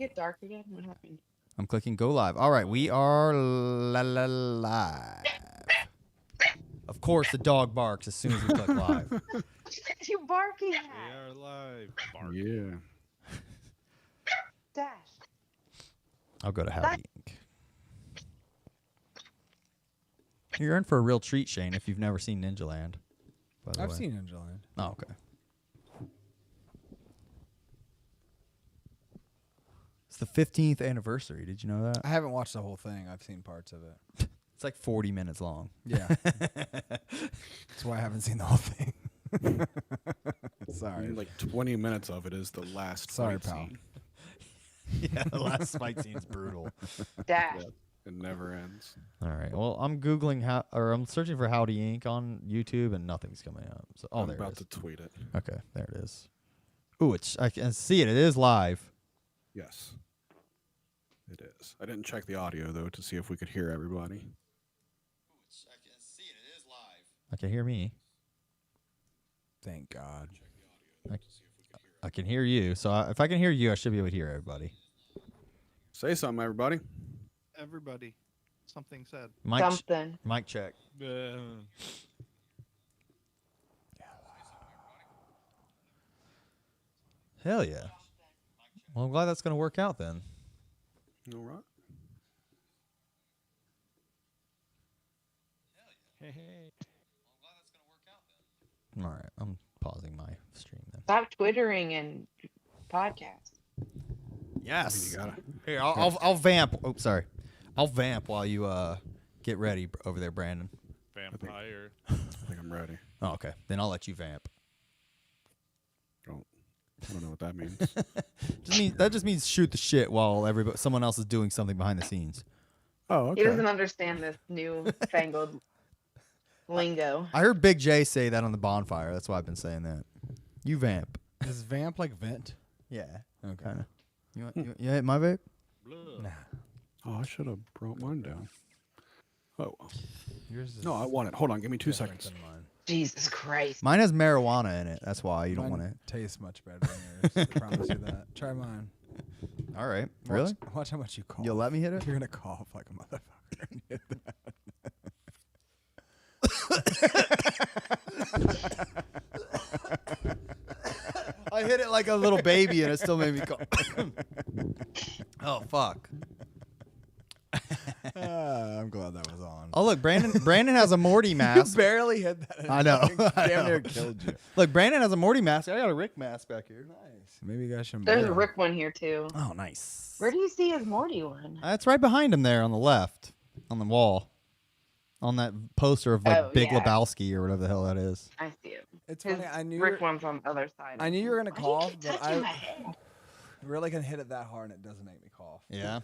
Get dark again. What happened? I'm clicking go live. All right, we are live. Of course, the dog barks as soon as we click live. What you barking We at? are live. Bark. Yeah. Dash. I'll go to Howdy Inc. You're in for a real treat, Shane, if you've never seen Ninja Land. By the I've way. seen Ninja Land. Oh, okay. It's the 15th anniversary. Did you know that? I haven't watched the whole thing. I've seen parts of it. It's like 40 minutes long. Yeah. That's why I haven't seen the whole thing. I Sorry. mean, like 20 minutes of it is the last Sorry, fight pal. scene. Yeah, the last fight scene's brutal. Dash. It never ends. All right. Well, I'm googling I'm searching for Howdy Inc. on YouTube, and nothing's coming up. So, I'm there about it is. to tweet it. Okay, there it is. Ooh, I can see it. It is live. Yes. It is. I didn't check the audio, though, to see if we could hear everybody. I can see it. It is live. I can hear me. Thank God. I can hear you. So if I can hear you, I should be able to hear everybody. Say something, everybody. Everybody. Something said. Something. Mic check. Hell yeah. Well, I'm glad that's going to work out then. All right. Hey, hey. All right. I'm pausing my stream then. Stop twittering and podcast. Yes. You gotta. Here, I'll vamp. Oh, sorry. I'll vamp while you get ready over there, Brandon. Vampire. I think I'm ready. Oh, okay. Then I'll let you vamp. I don't know what that means. That just means shoot the shit while someone else is doing something behind the scenes. Oh, He okay. doesn't understand this new fangled lingo. I heard Big J say that on the bonfire. That's why I've been saying that. You vamp. Is vamp like vent? Yeah. Okay. Kind of. You hit my vape? Nah. Oh, I should have brought mine down. Oh. Yours is No, I want it. Hold on. Give me 2 different seconds. than mine. Jesus Christ. Mine has marijuana in it. That's why you don't Mine want tastes much better than yours. I promise you that. Try mine. it. All right. Really? Watch how much you cough. You'll let me hit it? You're gonna cough like a motherfucker. and hit that. I hit it like a little baby, and it still made me cough. Oh fuck! I'm glad that was on. Oh look, Brandon has a Morty mask. barely hit that. I know. I Damn know. near killed you. Look, Brandon has a Morty mask. I got a Rick mask back here. Nice. Maybe you guys should. There's a borrow. Rick one here too. Oh, nice. Where do you see his Morty one? It's right behind him there on the left, on the wall, on that poster of like Oh, Big yeah. Lebowski or whatever the hell that is. I see it. It's His funny. I knew. Rick one's on the other side. I knew you were gonna Why do cough, you keep but touching my I head? really can hit it that hard, and it doesn't make me cough. Yeah.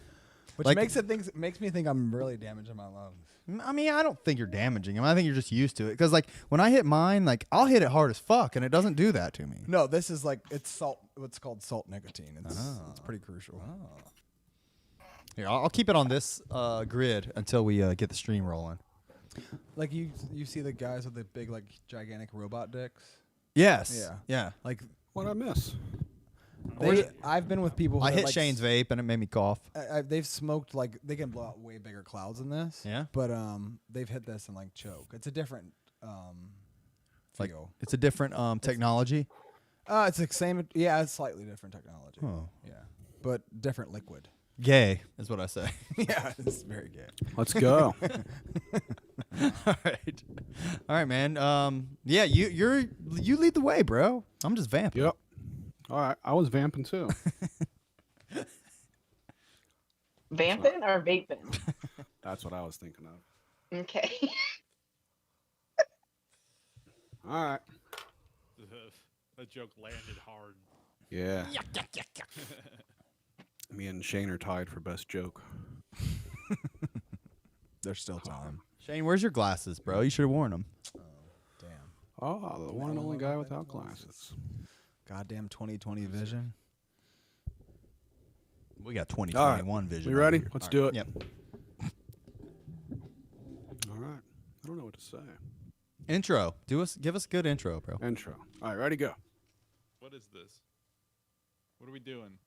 Which Like- makes me think I'm really damaging my lungs. I mean, I don't think you're damaging him. I think you're just used to it. Because like when I hit mine, like I'll hit it hard as fuck, and it doesn't do that to me. No, this is like it's salt. What's called salt nicotine. It's pretty crucial. Here, I'll keep it on this grid until we get the stream rolling. Like you see the guys with the big like gigantic robot dicks. Yes. Yeah. Yeah. Like What'd I miss? I've been with people. Who I have, hit like, Shane's vape, and it made me cough. they've smoked like they can blow out way bigger clouds than this. Yeah? But they've hit this and like choke. It's a different Like feel. it's a different technology. It's the same. Yeah, it's slightly different technology. Oh. Yeah, but different liquid. Gay is what I say. Yeah, it's very gay. Let's go. All right, man. Yeah, you lead the way, bro. I'm just vamping. Yep. All right. I was vamping too. Vamping or vaping? That's what I was thinking of. Okay. All right. That joke landed hard. Yeah. Me and Shane are tied for best joke. There's still time. Shane, where's your glasses, bro? You should have worn them. Damn. Oh, the one and only guy without glasses. Goddamn 20/20 vision. We got 2021 vision. We over ready? here. Let's All do right. it. Yep. All right. I don't know what to say. Intro. Give us a good intro, bro. Intro. All right. Ready? Go. What is this? What are we doing?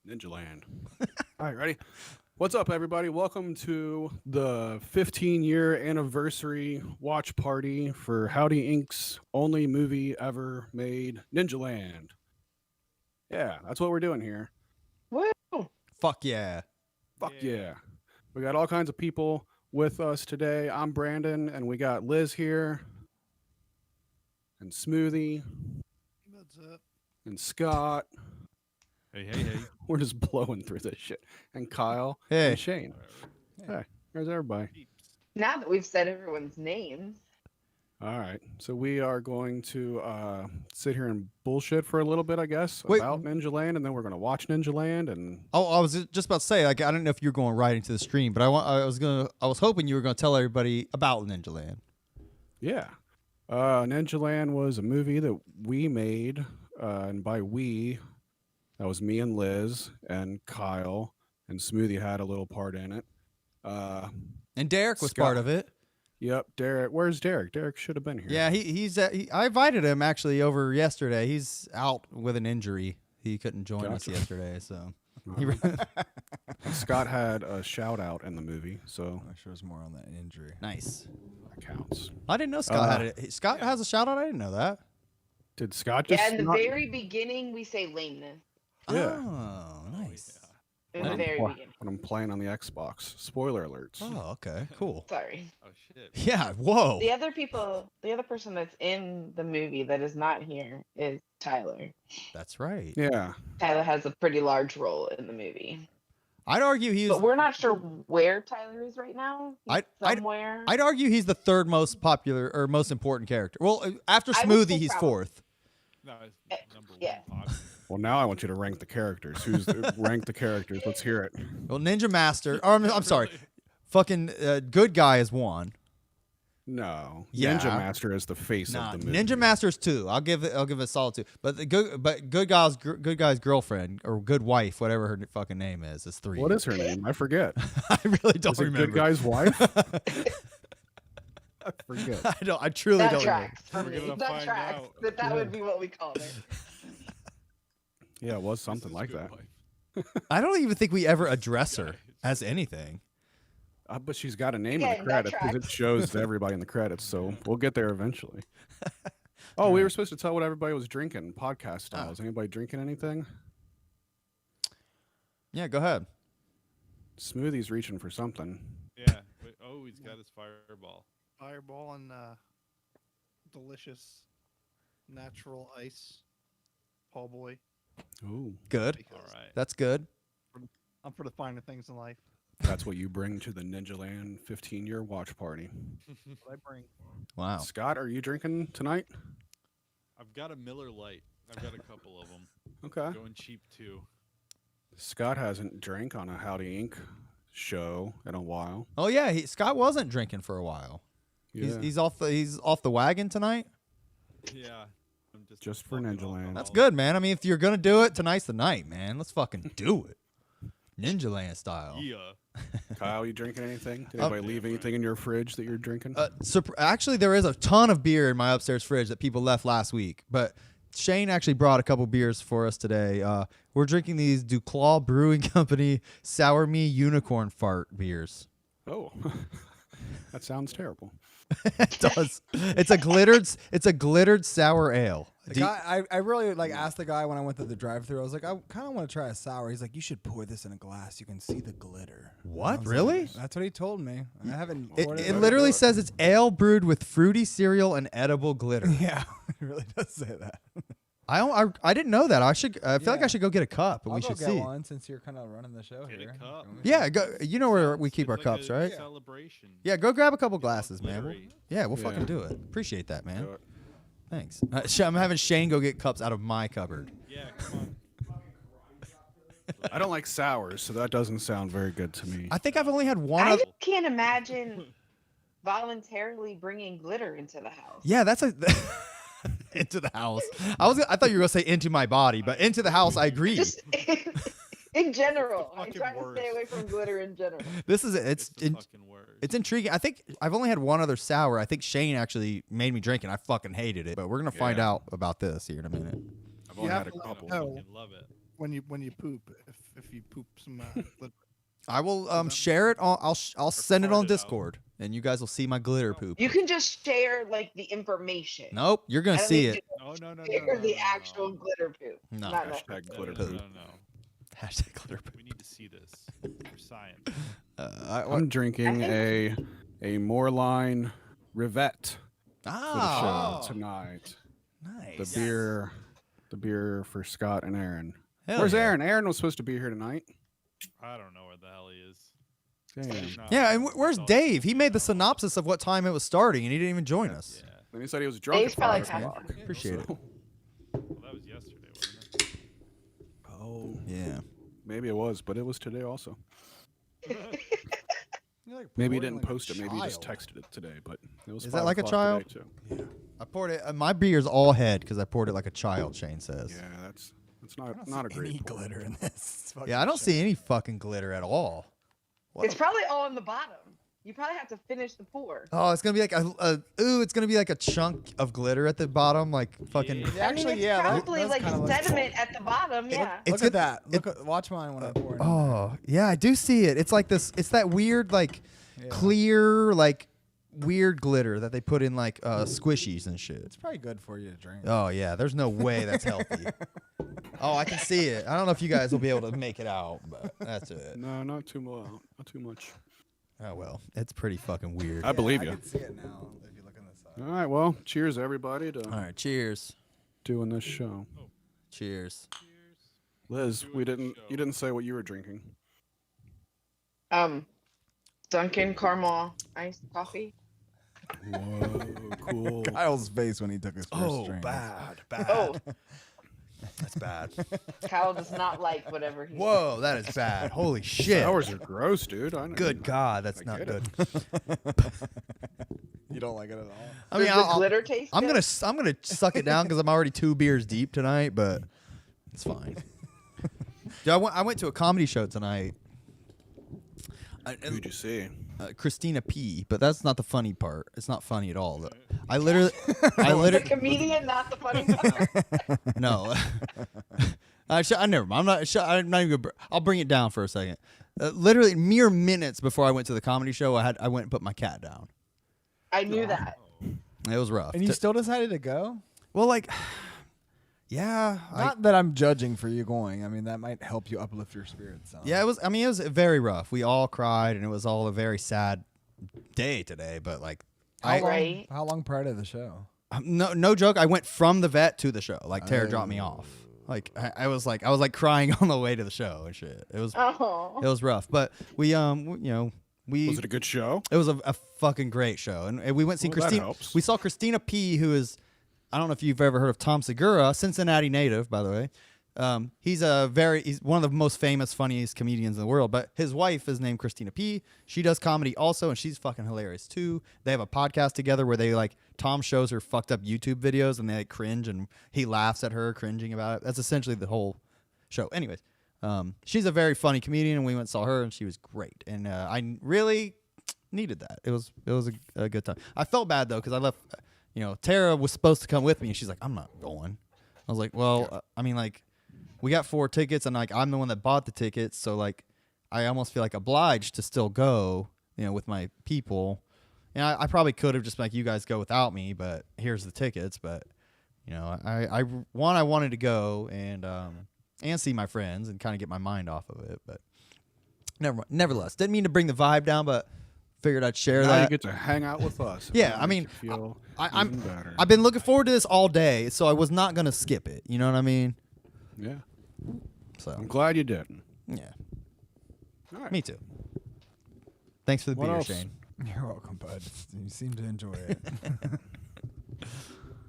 Ninja Land. All right, ready? What's up, everybody? Welcome to the 15-year anniversary watch party for Howdy Inc.'s only movie ever made, Ninja Land. Yeah, that's what we're doing here. Woo! Fuck yeah. Fuck yeah. We got all kinds of people with us today. I'm Brandon, and we got Liz here, and Smoothie, What's up? and Scott. Hey. We're just blowing through this shit. And Kyle, Hey. and Shane. Hey, there's everybody. Now that we've said everyone's names, All right, so we are going to sit here and bullshit for a little bit, I guess, Wait. about Ninja Land, and then we're going to watch Ninja Land, and Oh, I was just about to say, like, I don't know if you're going right into the stream, but I was hoping you were going to tell everybody about Ninja Land. yeah. Ninja Land was a movie that we made, and by we, that was me and Liz and Kyle, and Smoothie had a little part in it. And Derek was Scott. part of it. Yep, Derek. Where's Derek? Derek should have been here. Yeah, I invited him actually over yesterday. He's out with an injury. He couldn't join us Gotcha. yesterday, so. Scott had a shout out in the movie, so I'm sure it's more on that injury. Nice. that counts. I didn't know Scott had it. Scott has a shout out. I didn't know that. Did Scott just? yeah, in the not- very beginning, we say lameness. Yeah. Oh, nice. In when the I'm very pl- beginning. when I'm playing on the Xbox. Spoiler alerts. Oh, okay. Cool. Sorry. Oh shit. Yeah. Whoa. The other person that's in the movie that is not here is Tyler. That's right. Yeah. Tyler has a pretty large role in the movie. I'd argue he's. But we're not sure where Tyler is right now. He's somewhere. I'd argue he's the third most popular or most important character. Well, after I would Smoothie, say he's probably. fourth. No, it's number yeah. one. Popular. Well, now I want you to rank the characters. Rank the characters? Let's hear it. Well, Ninja Master. Or I'm sorry. Fucking good guy is one. No. Yeah. Ninja Master is the face Nah, of the movie. Ninja Master's two. I'll give it a solid two. But the good guy's girlfriend or good wife, whatever her fucking name is three. What is her name? I forget. I really don't Is it remember. Good Guy's wife? I forget. I truly That don't remember. tracks for We're me. gonna That find tracks. out. That would be what we called it. Yeah, it was something This is like good that. life. I don't even think we ever address her Guys. as anything. But she's got a name in Again, the that credits because it tracks. shows to everybody in the credits, so we'll get there eventually. Oh, we were supposed to tell what everybody was drinking, podcast style. Is anybody drinking anything? Yeah, go ahead. Smoothie's reaching for something. Yeah. Wait, oh, he's got his fireball. Fireball and delicious natural ice. Paul Boy. Ooh, Good. All right. That's good. I'm for the finer things in life. that's what you bring to the Ninja Land 15-year watch party. What I bring. Wow. Scott, are you drinking tonight? I've got a Miller Lite. I've got a couple of them. Okay. Going cheap too. Scott hasn't drank on a Howdy Inc. show in a while. Oh yeah, Scott wasn't drinking for a while. Yeah. He's off the wagon tonight. Yeah. I'm Just for fucking Ninja Land. That's alcoholic. good, man. I mean, if you're gonna do it, tonight's the night, man. Let's fucking do it. Ninja Land style. Yeah. Kyle, you drinking anything? Did Oh. anybody leave anything in your fridge that you're drinking? Actually, there is a ton of beer in my upstairs fridge that people left last week, but Shane actually brought a couple beers for us today. We're drinking these Duclaw Brewing Company Sour Me Unicorn Fart beers. Oh, that sounds terrible. It does. It's a glittered sour ale. The Do you- guy, I really asked the guy when I went to the drive-thru. I was like, I kind of want to try a sour. He's like, you should pour this in a glass. You can see the glitter. What? I was like, Really? that's what he told me. I haven't. it poured it in literally before. says it's ale brewed with fruity cereal and edible glitter. Yeah, it really does say that. I didn't know that. I feel like I Yeah. should go get a cup, and I'll we go should get see. one since you're kind of running the show Get a here. cup. You want me- Yeah, go. You know where we keep It's our like cups, a right? Celebration. Yeah, go grab a couple glasses, man. Glittery. Yeah, we'll Yeah. fucking do it. Appreciate that, man. Do it. Thanks. I'm having Shane go get cups out of my cupboard. Yeah, come on. I don't like sours, so that doesn't sound very good to me. I think I've only had one I other. just can't imagine voluntarily bringing glitter into the house. Yeah, that's a into the house. I thought you were gonna say into my body, but into the house. I agree. Just in general. I fucking try to stay worst. away from glitter in general. This is It's the fucking worst. it's intriguing. I think I've only had one other sour. I think Shane actually made me drink it. I fucking hated it. But we're gonna find Yeah. out about this here in a minute. I've only You had have a to let couple. know. Fucking love it. when you poop, if you poop some glitter. I will that- share it. I'll send it fart on it out. Discord, and you guys will see my glitter poop. You can just share like the information. Nope, you're I gonna don't see need it. you No, no, no, to no, share no, the no, actual no. glitter poop. No. Not Hashtag necessarily. glitter No, poop. no, no. Hashtag glitter poop. We need to see this for science. I'm drinking a Moreline Rivette for the Ah, show tonight. nice. The beer for Scott and Aaron. Hell Where's yeah. Aaron? Aaron was supposed to be here tonight. I don't know where the hell he is. Damn. No, Yeah, and it's where's all- Dave? He made the synopsis of what time it was starting, and he didn't even join us. Yeah. And he said he was drunk Dave's at probably 5 half o'clock. Appreciate it. Well, that was yesterday, wasn't it? Oh, Yeah. maybe it was, but it was today also. You're, like, Maybe he pouring didn't like a post it. Maybe he just child. texted it today. But it was. Is that 5 like a o'clock child? today, too. I poured it. My beer's all head because I poured it like a child. Shane says. Yeah, that's I don't not a see great any pour. glitter in this. It's fucking Yeah, I don't shit. see any fucking glitter at all. What It's a- probably all on the bottom. You probably have to finish the pour. Oh, it's gonna be like it's gonna be like a chunk of glitter at the bottom, like fucking. Yeah. I mean, Actually, it's yeah, that probably does like kinda look- sediment at the bottom. Yeah. It's Look good- at that. it- Look, watch mine when I pour it. Oh, yeah, I do see it. It's like this. It's that weird, like Yeah. clear, like weird glitter that they put in like squishies and shit. It's probably good for you to drink. Oh yeah, there's no way that's healthy. Oh, I can see it. I don't know if you guys will be able to make it out, but that's it. No, not too much. Not too much. Oh well, it's pretty fucking weird. I believe I you. can see it now if you look on the side. All right. Well, cheers everybody to All right, cheers. doing this show. Cheers. Liz, Doing we this didn't. show. You didn't say what you were drinking. Dunkin' caramel iced coffee. Whoa, cool. Kyle's face when he took his first drink. bad. Oh, That's bad. Kyle does not like whatever he. Whoa, that is bad. Holy shit. Sours are gross, dude. I know. Good God, that's I not get good. it. You don't like it at all. I mean, Does the I'll- glitter taste I'm good? gonna suck it down because I'm already 2 beers deep tonight, but it's fine. Dude, I went to a comedy show tonight. Who'd you see? Christina P, but that's not the funny part. It's not funny at all. I The literally, comedian, not the funny part. no. I never mind. I'm not even. I'll bring it down for a second. Literally, mere minutes before I went to the comedy show, I went and put my cat down. I knew that. It was rough. And you still decided to go? Well, like, yeah, Not that I'm judging for you going. I mean, that might help you uplift your spirits. So. yeah. It was. I mean, it was very rough. We all cried, and it was all a very sad day today. But like, How long, Right. how long prior to the show? no joke. I went from the vet to the show. Like Tara dropped me off. Like I was like crying on the way to the show and shit. It was Oh. it was rough. But we we Was it a good show? it was a fucking great show, and we went see Well, that Christina. helps. We saw Christina P, who is, I don't know if you've ever heard of Tom Segura, Cincinnati native, by the way. He's one of the most famous, funniest comedians in the world. But his wife is named Christina P. She does comedy also, and she's fucking hilarious too. They have a podcast together where they like Tom shows her fucked up YouTube videos, and they like cringe, and he laughs at her cringing about it. That's essentially the whole show. Anyways, she's a very funny comedian, and we went and saw her, and she was great. And I really needed that. It was a good time. I felt bad though because I left. Tara was supposed to come with me, and she's like, "I'm not going." I was like, "Well, I mean, like, we got 4 tickets, and like, I'm the one that bought the tickets, so like, I almost feel like obliged to still go, with my people." And I probably could have just been like, "You guys go without me," but here's the tickets. But I wanted to go and see my friends and kind of get my mind off of it. But nevertheless, didn't mean to bring the vibe down, but figured I'd share Now that. you get to hang out with us. Yeah, That I makes mean, you feel I'm even better. I've been looking forward to this all day, so I was not gonna skip it. You know what I mean? Yeah, I'm So glad you didn't. yeah, All right. me too. Thanks for the What beer, else? Shane. You're welcome, bud. You seem to enjoy it.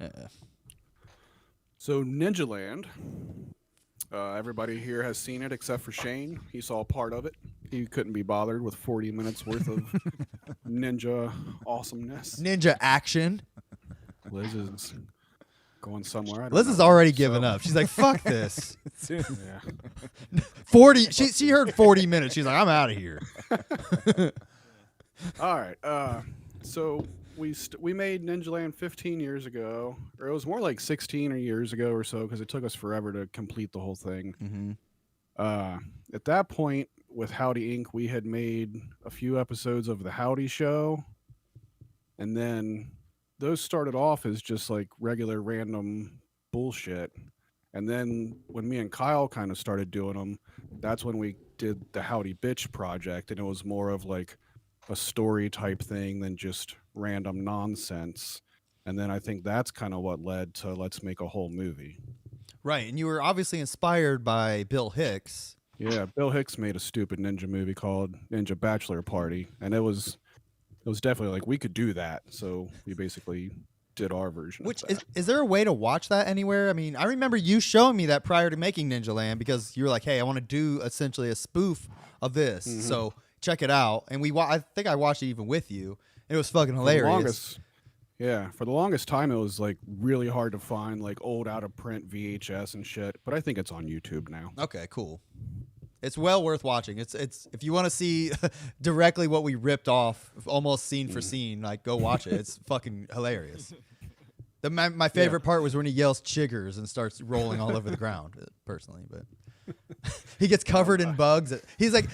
Yeah. So Ninja Land. Everybody here has seen it except for Shane. He saw part of it. He couldn't be bothered with 40 minutes worth of ninja awesomeness. Ninja action. Liz is going somewhere. I don't Liz has know. already given So, up. She's like, "Fuck this." Yeah. 40. She heard 40 minutes. She's like, "I'm out of here." All right. So we made Ninja Land 15 years ago, or it was more like 16 or years ago or so, because it took us forever to complete the whole thing. Mm-hmm. At that point, with Howdy Inc., we had made a few episodes of the Howdy Show, and then those started off as just like regular random bullshit. And then when me and Kyle kind of started doing them, that's when we did the Howdy Bitch project, and it was more of like a story type thing than just random nonsense. And then I think that's kind of what led to let's make a whole movie. Right, and you were obviously inspired by Bill Hicks. Yeah, Bill Hicks made a stupid ninja movie called Ninja Bachelor Party, and it was definitely like we could do that. So we basically did our version. Which of that. is there a way to watch that anywhere? I mean, I remember you showing me that prior to making Ninja Land because you were like, "Hey, I want to do essentially a spoof of this." Mhm. So check it out. And I think I watched it even with you. And it was fucking For the hilarious. longest- yeah, for the longest time, it was like really hard to find like old out of print VHS and shit. But I think it's on YouTube now. Okay, cool. It's well worth watching. It's if you want to see directly what we ripped off, almost scene for scene, like go watch it. It's fucking hilarious. My favorite part was when he yells "chiggers" and starts rolling all over the ground. Personally, but he gets covered in bugs. He's like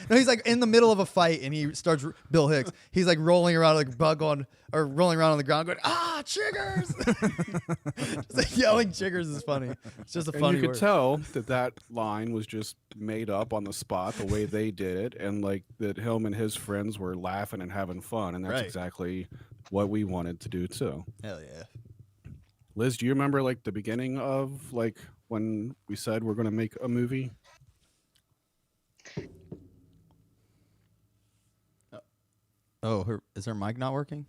in the middle of a fight and he starts Bill Hicks. He's like rolling around like a bug rolling around on the ground, going chiggers. Just like yelling "chiggers" is funny. It's just a And funny you could word. tell that line was just made up on the spot the way they did it, and like that him and his friends were laughing and having fun, and that's Right. exactly what we wanted to do too. Hell yeah. Liz, do you remember like the beginning of like when we said we're going to make a movie? Oh, is her mic not working?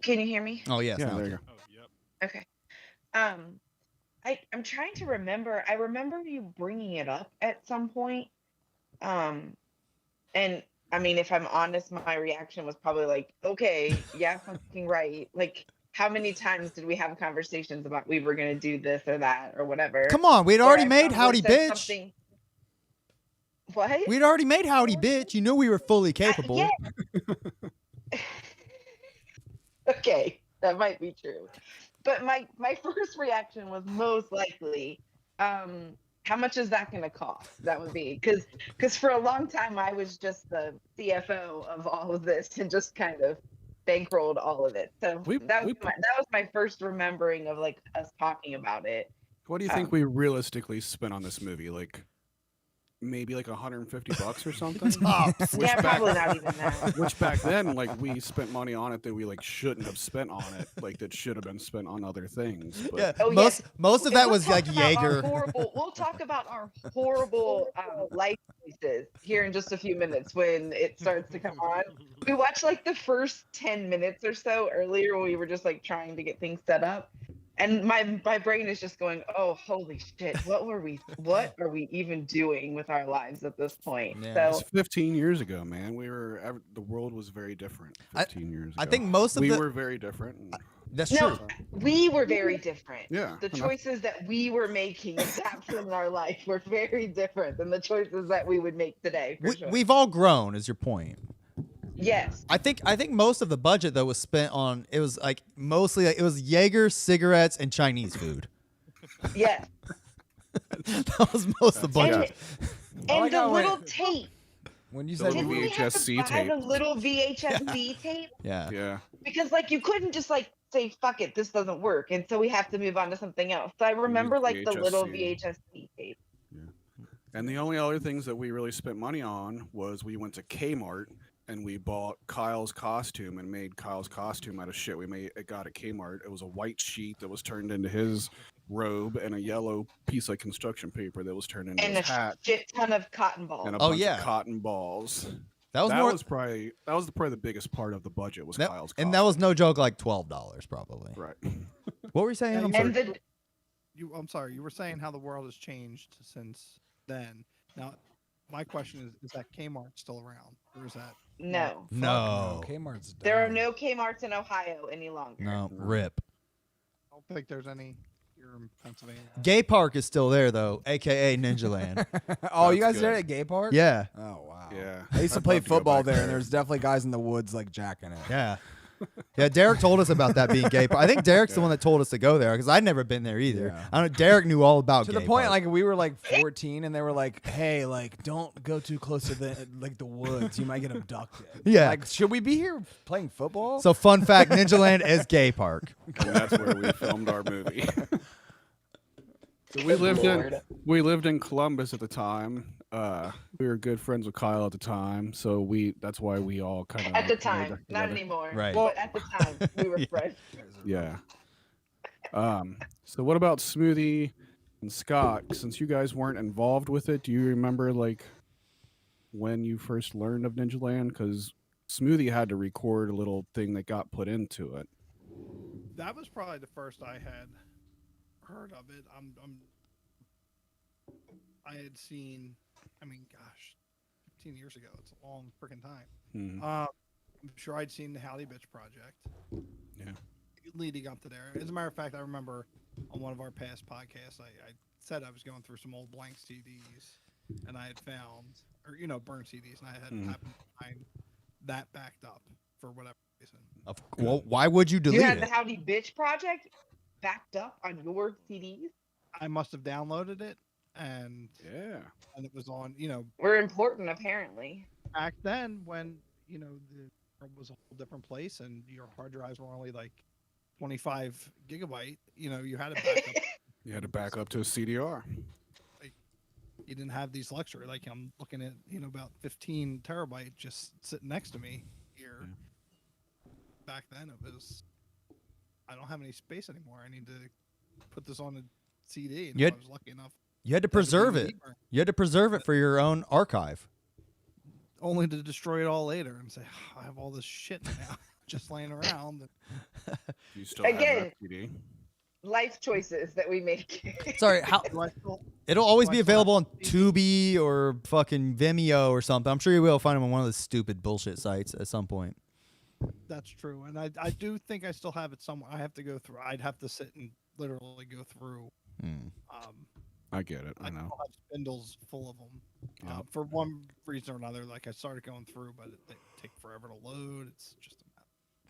Can you hear me? Oh yes. Yeah, now there it you can. Oh, yep. Okay. I'm trying to remember. I remember you bringing it up at some point. And I mean, if I'm honest, my reaction was probably like, okay, yeah, fucking right. Like, how many times did we have conversations about we were gonna do this or that or whatever? Come on, we'd Or already I made probably Howdy said Bitch. something- What? We'd already made Howdy Bitch. You knew we were fully capable. Yeah. Okay, that might be true. But my first reaction was most likely, how much is that going to cost? That would be because for a long time I was just the CFO of all of this and just kind of bankrolled all of it. So that was my first remembering of like us talking about it. What do you think we realistically spent on this movie? Like maybe like $150 or something? Tops. Which Yeah, back- probably not even that. Which back then, like we spent money on it that we like shouldn't have spent on it, like that should have been spent on other things. But Yeah, Oh, most yes. most of And that we'll was talk like about our Jaeger. We'll talk about our horrible life choices here in just a few minutes when it starts to come on. We watched like the first 10 minutes or so earlier when we were just like trying to get things set up. And my brain is just going, oh, holy shit, what are we even doing with our lives at this point? Yeah. it's So 15 years ago, man. The world was very different 15 years ago. I think most of we the were very different. and- that's no, true. we were very different. Yeah, The I know. choices that we were making at that point in our life were very different than the choices that we would make today. For sure. We've all grown, is your point. Yes. I think most of the budget though was spent on it was like mostly like, it was Jaeger, cigarettes, and Chinese food. Yes. That was most of the budget. And like the how little it- tape. When you The said little Didn't we have to VHS-C buy tape. the little VHS-C tape? Yeah. Yeah. Because like you couldn't just like say fuck it, this doesn't work, and so we have to move on to something else. So I remember like the little VHS-C tape. And the only other things that we really spent money on was we went to Kmart and we bought Kyle's costume and made Kyle's costume out of shit it got at Kmart. It was a white sheet that was turned into his robe and a yellow piece of construction paper that was turned into And a his hat shit ton of cotton balls. and a Oh, bunch yeah. of cotton balls. That was that more was probably the biggest part of the budget was that, Kyle's and that was no joke like $12 probably. right. What were you saying? Yeah, I'm you- sorry. And the I'm sorry. You were saying how the world has changed since then. Now, my question is that Kmart still around, or is that? no. Fuck No. Kmart's There are done. no Kmarts in Ohio any longer. No, rip. I don't think there's any here in Pennsylvania. Gay Park is still there though, aka Ninja Land. Oh, you That's guys did good. it at Gay Park? Yeah. Oh wow. Yeah. I used to I'd play love go football back there, and there's definitely guys in the woods like jacking it. Yeah. Yeah, Derek told us about that being gay. I think Derek's the one that told us to go there because I'd never been there either. Yeah. I don't. Derek knew all about To gay the point, park. like we were like 14, and they were like, "Hey, like don't go too close to the woods. You might get abducted." Yeah. Like, should we be here playing football? So fun fact, Ninja Land is gay park. And that's where we filmed our movie. So Lord. we lived in Columbus at the time. We were good friends with Kyle at the time, so that's why we all kind of At the time, not anymore. Right. But at the time, we were Yeah. friends. Yeah. So what about Smoothie and Scott? Since you guys weren't involved with it, do you remember like when you first learned of Ninja Land? Because Smoothie had to record a little thing that got put into it. That was probably the first I had heard of it. I had seen. I mean, gosh, 15 years ago. It's a long freaking time. Mhm. I'm sure I'd seen the Howdy Bitch Project. Yeah. Leading up to there. As a matter of fact, I remember on one of our past podcasts, I said I was going through some old blank CDs, and I had found, or burned CDs, and I had happened to find that backed up for whatever reason. Well, why would you delete You had it? the Howdy Bitch project backed up on your CDs. I must have downloaded it, and Yeah. it was on. We're important, apparently. Back then when the world was a whole different place, and your hard drives were only like 25 gigabyte. You had to back up. You had to back up to a CDR. You didn't have these luxury. Like I'm looking at about 15 terabyte just sitting next to me here. Back then it was. I don't have any space anymore. I need to put this on a CD. And You if had- I was lucky enough. You had to to have a preserve DVD it. burn, You had to preserve it for your own archive. only to destroy it all later and say, I have all this shit now just laying around. You still have Again. that CD? Life choices that we make. Sorry, how Do I still, it'll always Do be I still have available on the Tubi or fucking Vimeo or something. I'm sure you will find them on one of those stupid bullshit sites at some point. that's true. And I do think I still have it somewhere. I have to go through. I'd have to sit and literally go through. Hmm. I get it. I I know. still have spindles full of them. Yep. For one reason or another, like I started going through, but they take forever to load. It's just a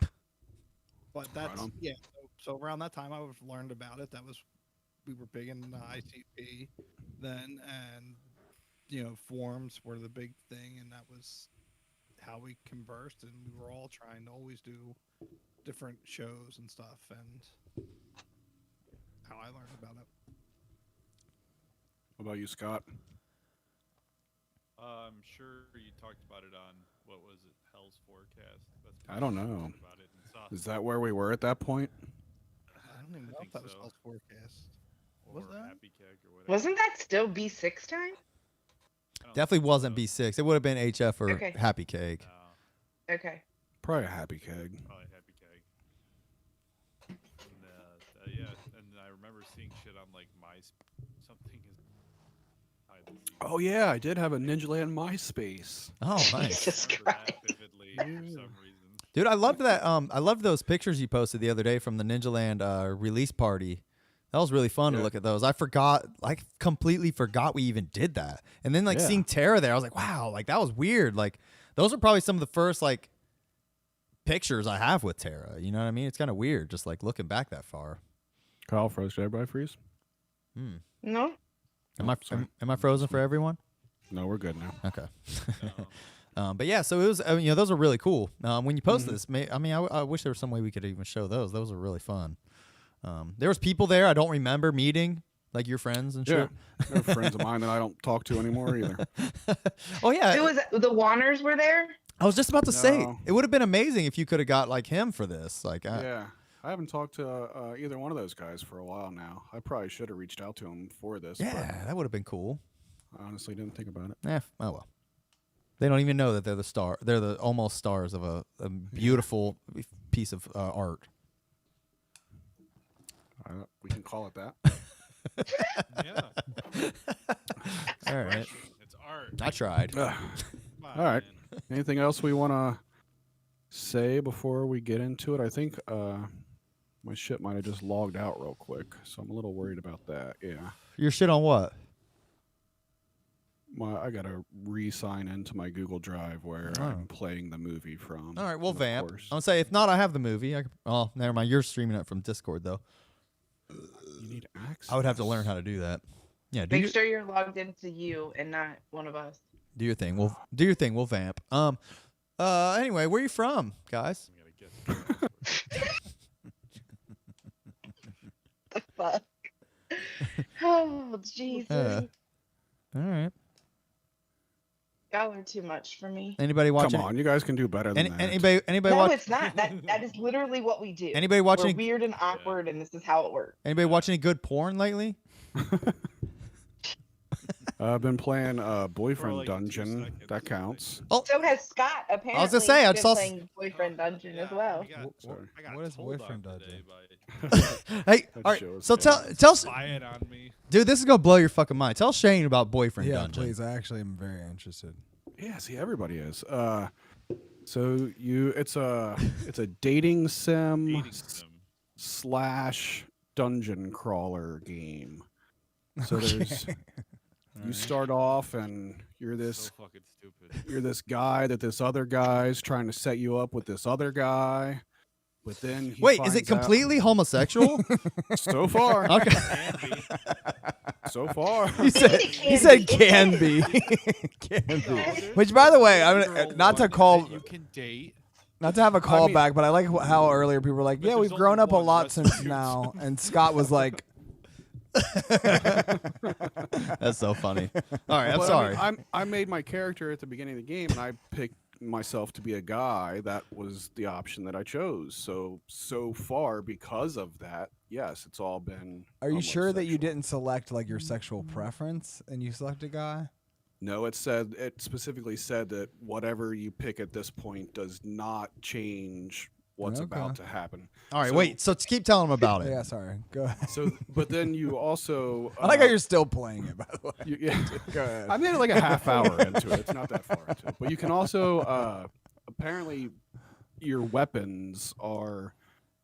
mess. But that's on. yeah. So around that time, I was learned about it. We were big in ICP then, and forums were the big thing, and that was how we conversed, and we were all trying to always do different shows and stuff, and how I learned about it. What about you, Scott? I'm sure you talked about it on what was it, Hell's Forecast. That's I don't kinda know. talked About it and saw Is that where we were at that point? I don't even know if think that was so. Hell's Forecast. or was that? Happy Keg or whatever. Wasn't that still B6 time? I don't Definitely think wasn't so. B6. It would have been HF or Okay. Happy Cake. No, Okay. Probably a happy keg. probably Happy Keg. And, yeah, and I remember seeing shit on like something is. hide the secret. Oh yeah, I did have a Ninja Land MySpace. Oh, nice. Jesus I remember that Christ. vividly for some reason. Dude, I loved that. I loved those pictures you posted the other day from the Ninja Land release party. That was really fun to Yeah. look at those. I completely forgot we even did that. And then Yeah. seeing Tara there, I was like, wow, like that was weird. Like those are probably some of the first pictures I have with Tara. You know what I mean? It's kind of weird just looking back that far. Kyle froze. Did everybody freeze? No? Sorry. Am I frozen for everyone? No, we're good now. Okay. Um, But yeah, so it was. Those are really cool. When you post this, I wish there was some way we could even show those. Those are really fun. There was people there I don't remember meeting, like your friends and Yeah, shit. they're friends of mine that I don't talk to anymore either. Oh yeah, It was the Wanners were there? I was just about to say No. it would have been amazing if you could have got him for this. Yeah, I haven't talked to either one of those guys for a while now. I probably should have reached out to them for this. yeah, that would have been cool. but I honestly didn't think about it. Oh well. They don't even know that they're the star. They're the almost stars of a beautiful piece of art. We can call it that. yeah, All right, it's art. I tried. Ugh. Come on, All right. man. Anything else we want to say before we get into it? I think my shit might have just logged out real quick, so I'm a little worried about that. Yeah. Your shit on what? I gotta re-sign into my Google Drive where I'm playing the movie from. All right, we'll of vamp. course. I'm gonna say if not, I have the movie. Oh, never mind. You're streaming it from Discord though. You need access. I would have to learn how to do that. Yeah, Make sure you're logged into you and not one of us. do your thing. We'll do your thing. We'll vamp. Anyway, where are you from, guys? I'm gonna guess. The fuck? Oh, Jesus. All right. Y'all are too much for me. Anybody watching? Come on, you guys can do better than that. Anybody No, watch? it's not. That is literally what we do. Anybody watching? We're weird and awkward, and this is how it works. Anybody watch any good porn lately? I've been playing Boyfriend For like 2 Dungeon. seconds, That I think. counts. So has Scott. Apparently, was gonna say, I he's saw been playing Boyfriend Dungeon as well. Sorry. I got What is told Boyfriend on Dungeon? today Hey, That all right. show is So tell, fantastic. by Spy it on me. dude, this is gonna blow your fucking mind. Tell Shane about Boyfriend Yeah, Dungeon. please. I actually am very interested. Yeah, see, everybody is. So it's a dating sim Dating sim. slash dungeon crawler game. So there's you start off and you're So this fucking stupid. you're this guy that this other guy's trying to set you up with this other guy, but then he Wait, is it finds out- completely homosexual? so far? Okay. Can be. So far. He said It can can be. be. Can be. there's Which, by the way, a I'm girl not to one call, that you can date. not to have a I mean- callback, but I like how earlier people were like, But "Yeah, there's we've grown only up a one lot rest since of you. now," and Scott was like, That's so funny. All right, I'm But, sorry. I mean, I made my character at the beginning of the game, and I picked myself to be a guy. That was the option that I chose. So far, because of that, yes, it's all been. "Are you sure that you homosexual. didn't select like your sexual preference and you select a guy?" No, it specifically said that whatever you pick at this point does not change what's Okay. about to happen. All right, so- wait. So keep telling him about it. Yeah, sorry. Go ahead. So, but then you also. I like how you're still playing it, by the way. Yeah. Go ahead. I made it like a half hour into it. It's not that far into it. But you can also apparently your weapons are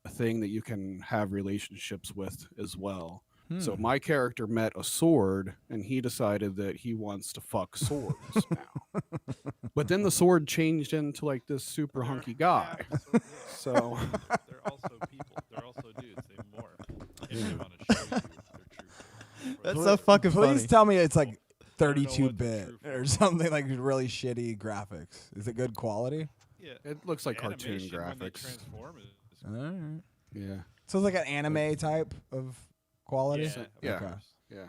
a thing that you can have relationships with as well. So my character met a sword and he decided that he wants to fuck swords now. But then the sword changed into like this super hunky guy. So They're also people. They're also dudes. They morph. If they want to show you their true. That's so fucking Please funny. tell me it's like don't know what the 32-bit true or form something like really shitty graphics. Is it good quality? Yeah. it looks like cartoon Animation when they graphics. transform is All right. Yeah. So it's like an anime type of quality. Yeah, of Yeah. Okay. Yeah.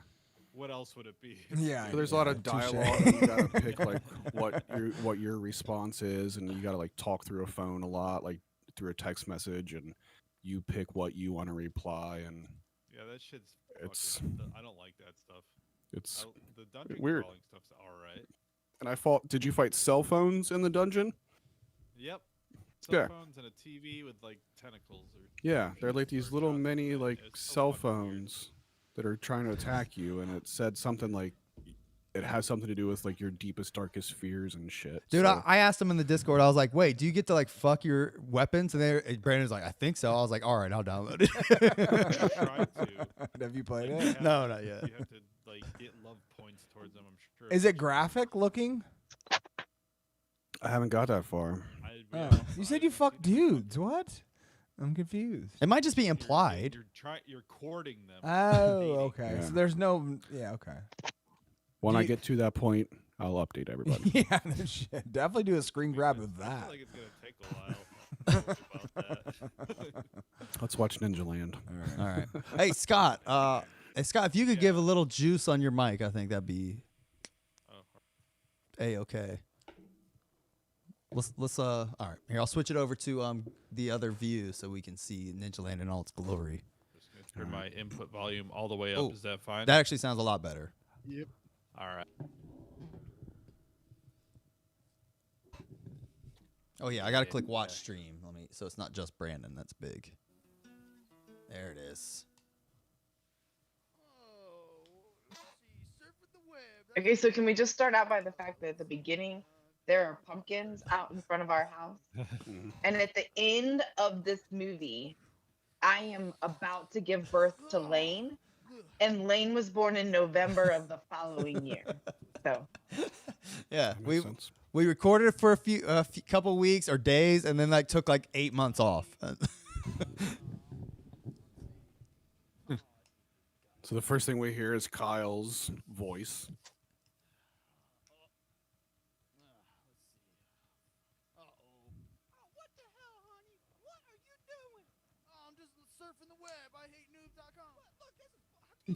What else would it be? Yeah. So there's a lot of touche. dialogue. And you gotta pick like what your response is, and you gotta like talk through a phone a lot, like through a text message, and you pick what you want to reply, and Yeah, that shit's. It's- I don't like that stuff. it's The dungeon weird. crawling stuff's all right. and I fought. Did you fight cell phones in the dungeon? Yep. Cell Yeah. phones and a TV with like tentacles or. Yeah, they're like feet these or little something. mini Yeah, like it's so cell fucking weird. phones that are trying to attack you, and it said something like it has something to do with like your deepest, darkest fears and shit. Dude, so, I asked him in the Discord. I was like, "Wait, do you get to like fuck your weapons?" And Brandon's like, "I think so." I was like, "All right, I'll download it." I tried to. Have you played You it? have No, to- not yet. You have to like get love points towards them. I'm sure. Is it graphic looking? I haven't got that far. Oh. You said you fuck dudes. What? I'm confused. It might just be implied. You're courting them. Oh, dating. okay. Yeah. So there's no. Yeah, okay. When Do I you- get to that point, I'll update everybody. Yeah, no shit. Definitely do a screen grab of I that. feel like it's gonna take a while. About that. Let's watch Ninja Land. All right. Hey, Scott. Scott, if you could give a little juice on your mic, I think that'd be Oh, okay. Let's all right. Here, I'll switch it over to the other view so we can see Ninja Land in all its glory. just gonna turn my input volume all the way up. Oh, Is that fine? That actually sounds a lot better. Yep. All right. Oh yeah, I gotta click watch stream. So it's not just Brandon. That's big. There it is. Okay, so can we just start out by the fact that at the beginning there are pumpkins out in front of our house, and at the end of this movie, I am about to give birth to Lane, and Lane was born in November of the following year. So Yeah, That makes sense. we recorded it for a few couple weeks or days, and then like took like 8 months off. So the first thing we hear is Kyle's voice. What the hell, honey? What are you doing? Oh, I'm just surfing the web. I hate noobs.com. Look, this is.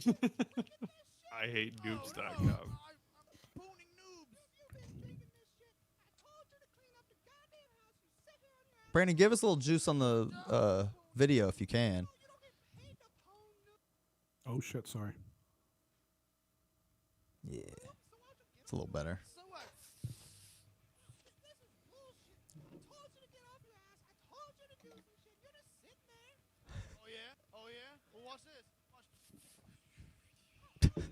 Look at this shit. I hate Oh, noobs.com. no, I'm spooning noobs. You've been digging this shit. I told you to clean up the goddamn house. You sit here on your ass. Brandon, give us a little juice on the video if you can. You don't get paid to pwn noobs. Oh shit, sorry. Yeah, So why'd you give it's a little better. So what? This is bullshit. I told you to get off your ass. I told you to do some shit. You're just sitting there. Oh yeah? Oh yeah? Well, watch this. Watch.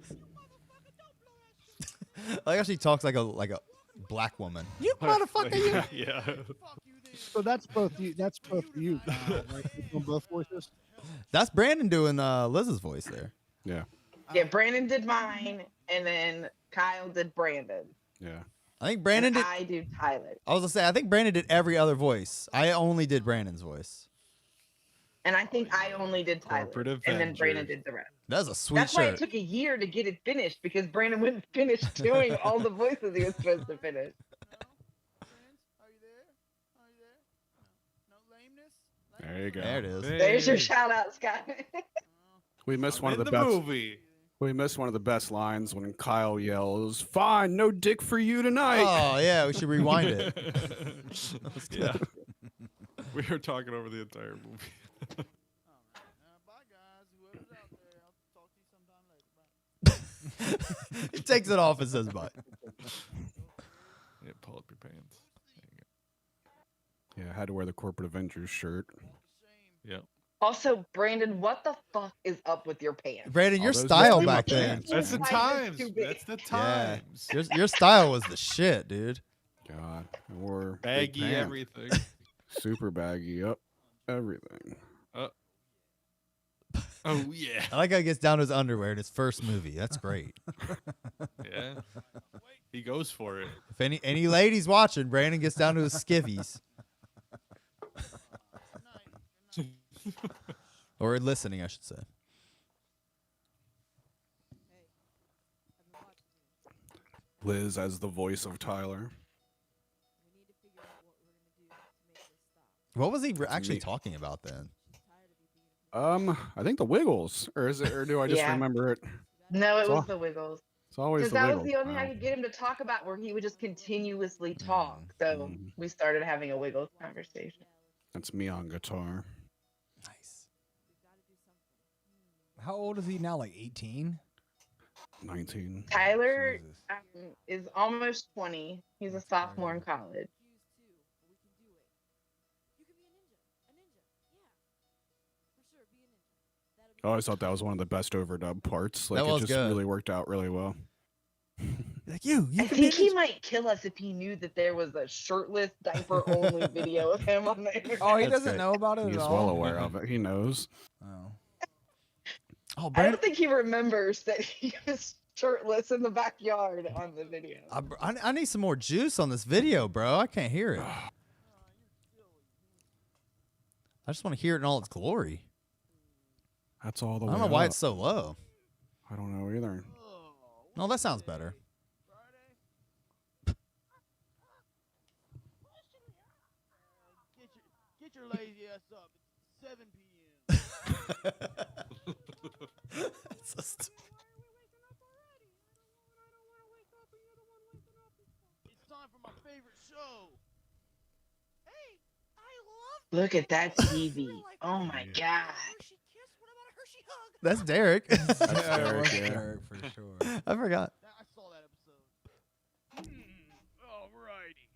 You motherfucker, don't blow that shit. I like how she talks like a black woman. You motherfucker, you. Yeah. Fuck you then. So that's both you. That's both you. Right? On both voices. That's Brandon doing Liz's voice there. Yeah. yeah, Brandon did mine, and then Kyle did Brandon. Yeah. I think Brandon and did. I do Tyler, I was gonna say I think Brandon did every other voice. I only did Brandon's voice. and I think I only did Tyler, Corporate and then Brandon Avenger. did the rest. That's a sweet That's why shirt. it took a year to get it finished because Brandon wouldn't finish doing all the voices he was supposed to finish. Friends, are you there? Are you there? No lameness? There you go. There it is. There's your Hey, shout out, Scott. We missed I'm one of in the the best. movie. We missed one of the best lines when Kyle yells, "Fine, no dick for you tonight." Oh yeah, we should rewind it. Yeah. We were talking over the entire movie. Bye guys. Whoever's out there, I'll talk to you sometime later. Bye. He takes it off and says bye. Yeah, pull up your pants. Yeah, I had to wear the Corporate Avengers shirt. Yep. Also, Brandon, what the fuck is up with your pants? Brandon, All your those style must be my back then. pants. That's the Why is times. it too big? That's the Yeah. times. Your style was the shit, dude. God, I wore big Baggy pants. everything. Super baggy. Up, everything. Oh yeah. I like how he gets down to his underwear in his first movie. That's great. Yeah. He goes for it. If any ladies watching, Brandon gets down to his skivvies. Or listening, I should say. Liz as the voice of Tyler. What was he actually me. talking about then? I think the Wiggles, or is it? Or do I just Yeah. remember it? No, it It's was all- the Wiggles. It's always Because the that Wiggles. was the only thing I now. could get him to talk about where he would just continuously talk. So Mhm. we started having a Wiggles conversation. That's me on guitar. Nice. How old is he now? Like 18? 19. Tyler Jesus. is almost 20. He's a sophomore in college. I always thought that was one of the best overdub parts. Like That it was just good. really worked out really well. Like you I can be think he might kill us if he knew that there was a shirtless, diaper only video of him on there. Oh, he That's doesn't great. know about it He's at well all? aware of it. He knows. Oh. Oh, I Brandon. don't think he remembers that he was shirtless in the backyard on the video. I need some more juice on this video, bro. I can't hear it. I just want to hear it in all its glory. That's all the I way don't know why up. it's so low. I don't know either. No, that sounds better. Get your lazy ass up. It's 7 p.m. It's so stu- It's time for my favorite show. Hey, I love Look at that TV. You're like, Oh my Yeah. god. Hershey kiss. What about a Hershey hug? That's Derek. That's Yeah, Derek, it was yeah. Derek for sure. I forgot. I saw that episode. Alrighty.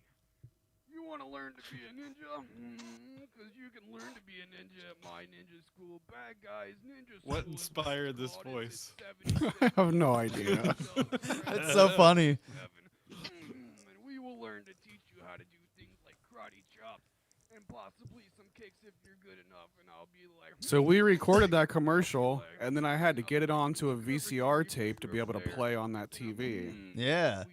You want to learn to be a ninja? Because you can learn to be a ninja at my ninja school. Bad guys ninja school. What is inspired this started voice? in 76. I have no idea. It's so funny. And we will learn to teach you how to do things like karate chop and possibly some kicks if you're good enough, and I'll be like. So we recorded that commercial, and then I had to get it onto a VCR tape to be able to play on that TV. Yeah.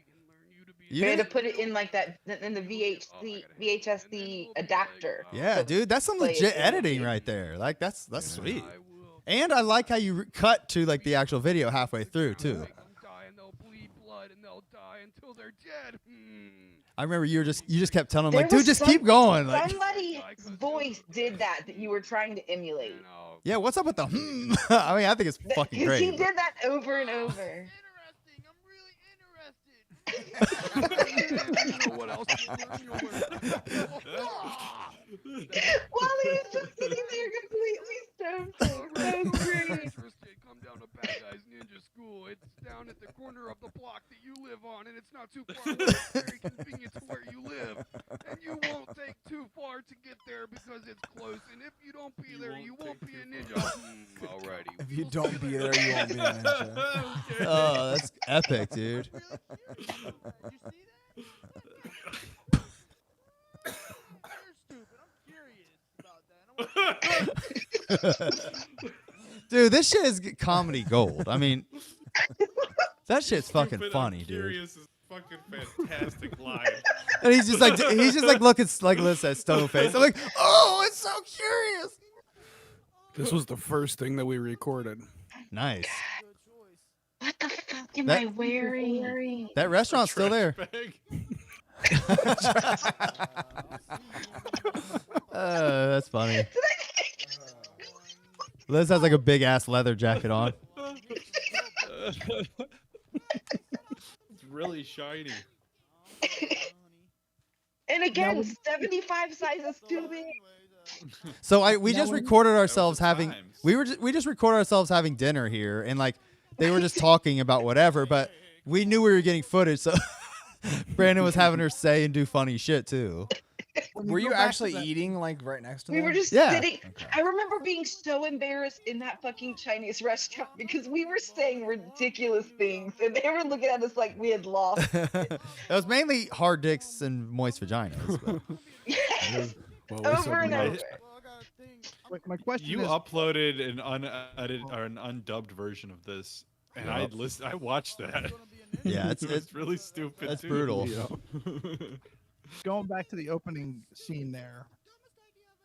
We You had to didn't- put it in like that in the VHSC adapter. Yeah, dude, that's some Play it legit in. editing right there. Like that's sweet. And I like how you cut to like the actual video halfway through too. Make 'em die and they'll bleed blood and they'll die until they're dead. I remember you just kept telling them There like, dude, was just some- keep going. Like, Somebody's voice did that you were trying to emulate. yeah, what's up with the? I mean, I think it's fucking Because he great. did that over and over. Interesting. I'm really interested. You know what else? Wally is just sitting there completely stoned. So great. Interested. Come down to Bad Guys Ninja School. It's down at the corner of the block that you live on, and it's not too far away. It's very convenient to where you live, and you won't take too far to get there because it's close. And if you don't be there, you won't be a ninja. Alrighty. If you don't be there, you won't be a ninja. Oh, that's epic, dude. Dude, this shit is comedy gold. I mean, that shit's fucking Stupid, funny, I'm dude. curious is fucking fantastic line. And he's just like looking like Liz at stone face. I'm like, oh, it's so curious. This was the first thing that we recorded. Nice. What the fuck am That- I wearing? That restaurant's still there. Bag. That's funny. Liz has like a big ass leather jacket on. It's really shiny. And again, 75 sizes too big. So we just recorded ourselves the having times. we just recorded ourselves having dinner here, and like they were just talking about whatever, but we knew we were getting footage, so Brandon was having her say and do funny shit too. Were you actually eating like right next to We them? were just Yeah. sitting. I remember being so embarrassed in that fucking Chinese restaurant because we were saying ridiculous things and they were looking at us like we had lost. It was mainly hard dicks and moist vaginas. But. Yes, Well, we said over and no. over. Wait, my question You is, uploaded an unedited or an undubbed version of this, and I watched that. Yeah, It's really stupid. that's too. brutal. going back to the opening scene there,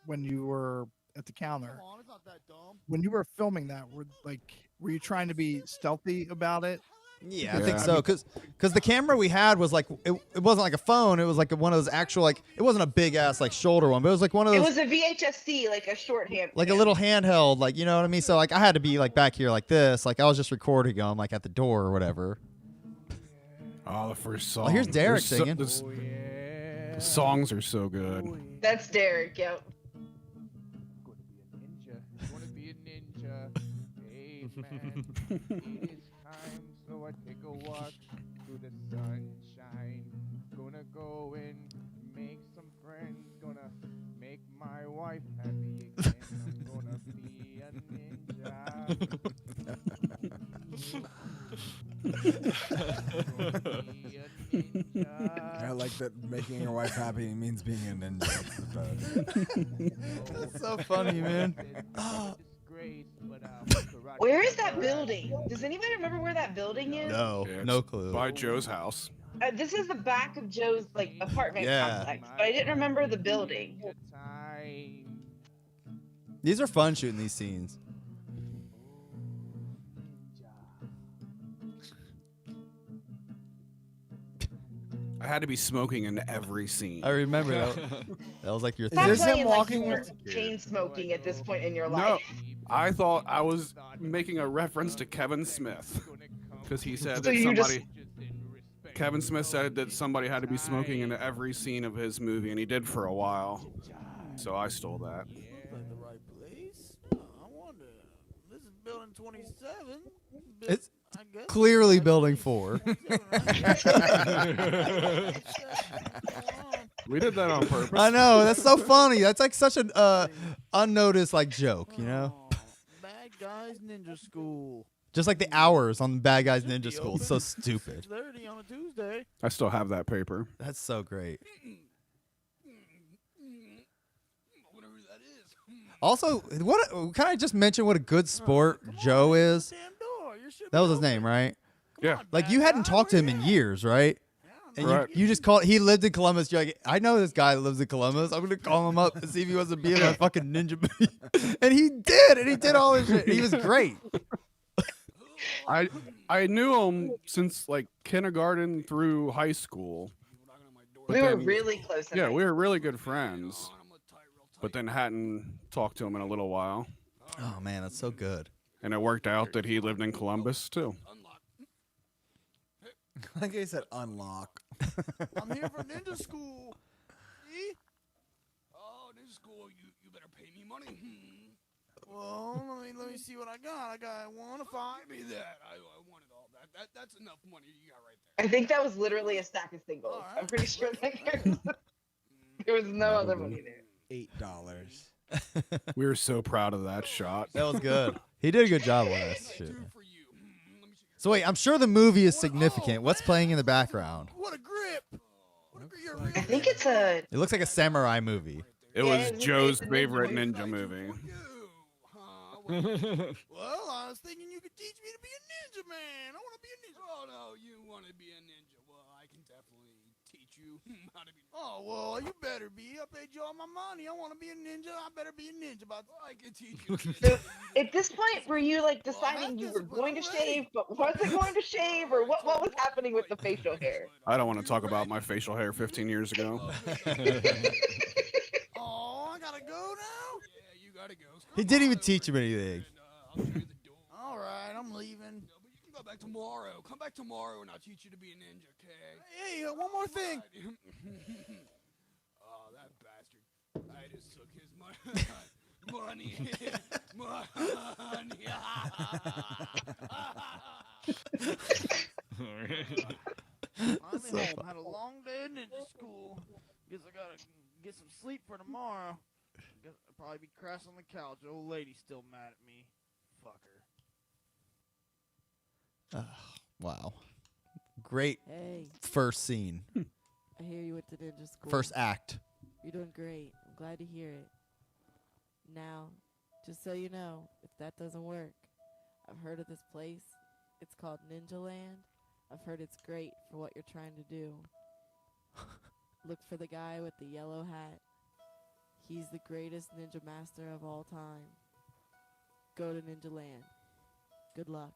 when you were at the counter, when you were filming that, were you trying to be stealthy about it? Yeah, I think so. Cause the camera we had was like it wasn't like a phone. It was like one of those actual like it wasn't a big ass like shoulder one, but it was like one of It those was a VHSC, like a shorthand. like a little handheld, like you know what I mean. So like I had to be like back here like this, like I was just recording them like at the door or whatever. Oh, the first song. Oh, here's Derek There's singing. the songs are so good. That's Derek. Yep. Gonna be a ninja. Hey man, it is time, so I take a walk through the sunshine. Gonna go and make some friends. Gonna make my wife happy again. I'm gonna be a ninja. Gonna be a ninja. I like that making your wife happy means being a ninja. That's so funny, man. Where is that building? Does anybody remember where that building is? No, Yeah, no it's clue. By Joe's house. This is the back of Joe's like apartment Yeah. complex, but I didn't remember the building. These are fun shooting these scenes. I had to be smoking in every scene. I remember that. That was like your Stop thing. this him playing like walking you were with- chain smoking at this point in your No, life. I thought I was making a reference to Kevin Smith because he said So that you just- somebody. Kevin Smith said that somebody had to be smoking in every scene of his movie, and he did for a while. So I stole that. the right place. I wonder. This is building 27. It's I guess. clearly building 4. We did that on purpose. I know, that's so funny. That's like such an unnoticed like joke, you know? Bad Guys Ninja School. Just like the hours on Bad Guys Ninja School. It's so stupid. 6:30 on a Tuesday. I still have that paper. That's so great. Also, can I just mention what a good sport Joe is? Damn door. You should That be was his open. name, right? Yeah. Come on, Like bad you hadn't guy, talked to where him you in at? years, right? And Correct. you just called. He lived in Columbus. You're like, I know this guy that lives in Columbus. I'm gonna call him up and see if he wants to be in my fucking ninja movie. And he did. And he did all this shit. He was great. I knew him since like kindergarten through high school. But We were then- really close. in Yeah, high we were really good friends. But then hadn't talked to him in a little while. Oh man, that's so good. And it worked out that he lived in Columbus too. I think he said unlock. I'm here for ninja school. See? Oh, this is cool. You better pay me money. Well, let me see what I got. I got 1 to 5. Give me that. I wanted all that. That's enough money you got right there. I think that was literally a stack of singles. All right. I'm pretty sure there was no other money there. $8. We were so proud of that shot. That was good. He did a good job on that shit. Two for you. Let me see your So wait, I'm sure the movie is significant. What's playing in the background? What a grip. What a grip. You're a real I think it's a. It looks like a samurai movie. It Yeah, was it's Joe's a ninja favorite movie. ninja movie. you. Huh? Well, I was thinking you could teach me to be a ninja man. I want to be a ninja. Oh no, you want to be a ninja? Well, I can definitely teach you how to be. Oh, well, you better be. I paid you all my money. I want to be a ninja. I better be a ninja. But I can teach you. So at this point, were you like Well, deciding that's you were discipline going to already. shave, but wasn't going to shave, or what was happening with the facial hair? I don't want to talk about my facial hair 15 years ago. oh, I gotta go now. Yeah, you gotta go. He didn't even teach him anything. I'll show you the door. All right, I'm leaving. No, but you can go back tomorrow. Come back tomorrow and I'll teach you to be a ninja, okay? Hey, one more thing. Oh, that bastard. I just took his money. money. Finally home. Had a long day at ninja school. Guess I gotta get some sleep for tomorrow. Guess I'll probably be crashing on the couch. Old lady's still mad at me. Fucker. Wow. Great Hey, first scene. I hear you went to ninja school. First act. You're doing great. I'm glad to hear it. Now, just so you know, if that doesn't work, I've heard of this place. It's called Ninja Land. I've heard it's great for what you're trying to do. Look for the guy with the yellow hat. He's the greatest ninja master of all time. Go to Ninja Land. Good luck.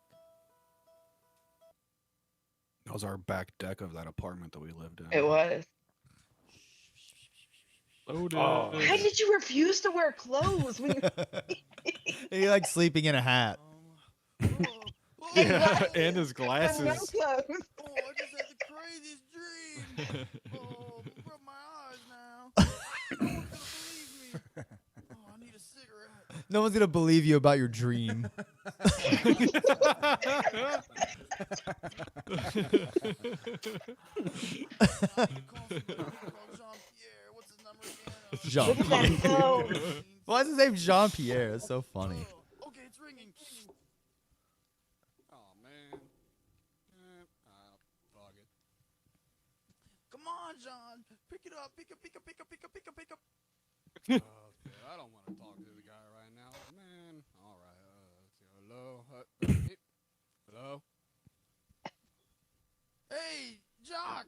That was our back deck of that apartment that we lived in. It was. Oh. Why did you refuse to wear clothes? When He like sleeping in a hat. Yeah, and his no glasses. clothes. Oh, I just had the craziest dream. Oh, rub my eyes now. No one's gonna believe me. Oh, I need a cigarette. No one's gonna believe you about your dream. Jean-Pierre. What's his number again? Jean Look at that flow. Why is his name Jean Pierre? That's so funny. Oh, okay, it's ringing. Oh, man. Fuck it. Come on, John. Pick it up. Pick up. Okay, I don't want to talk to the guy right now. Man, all right. Let's see. Hello? Hey. Hello? Hey, Jock.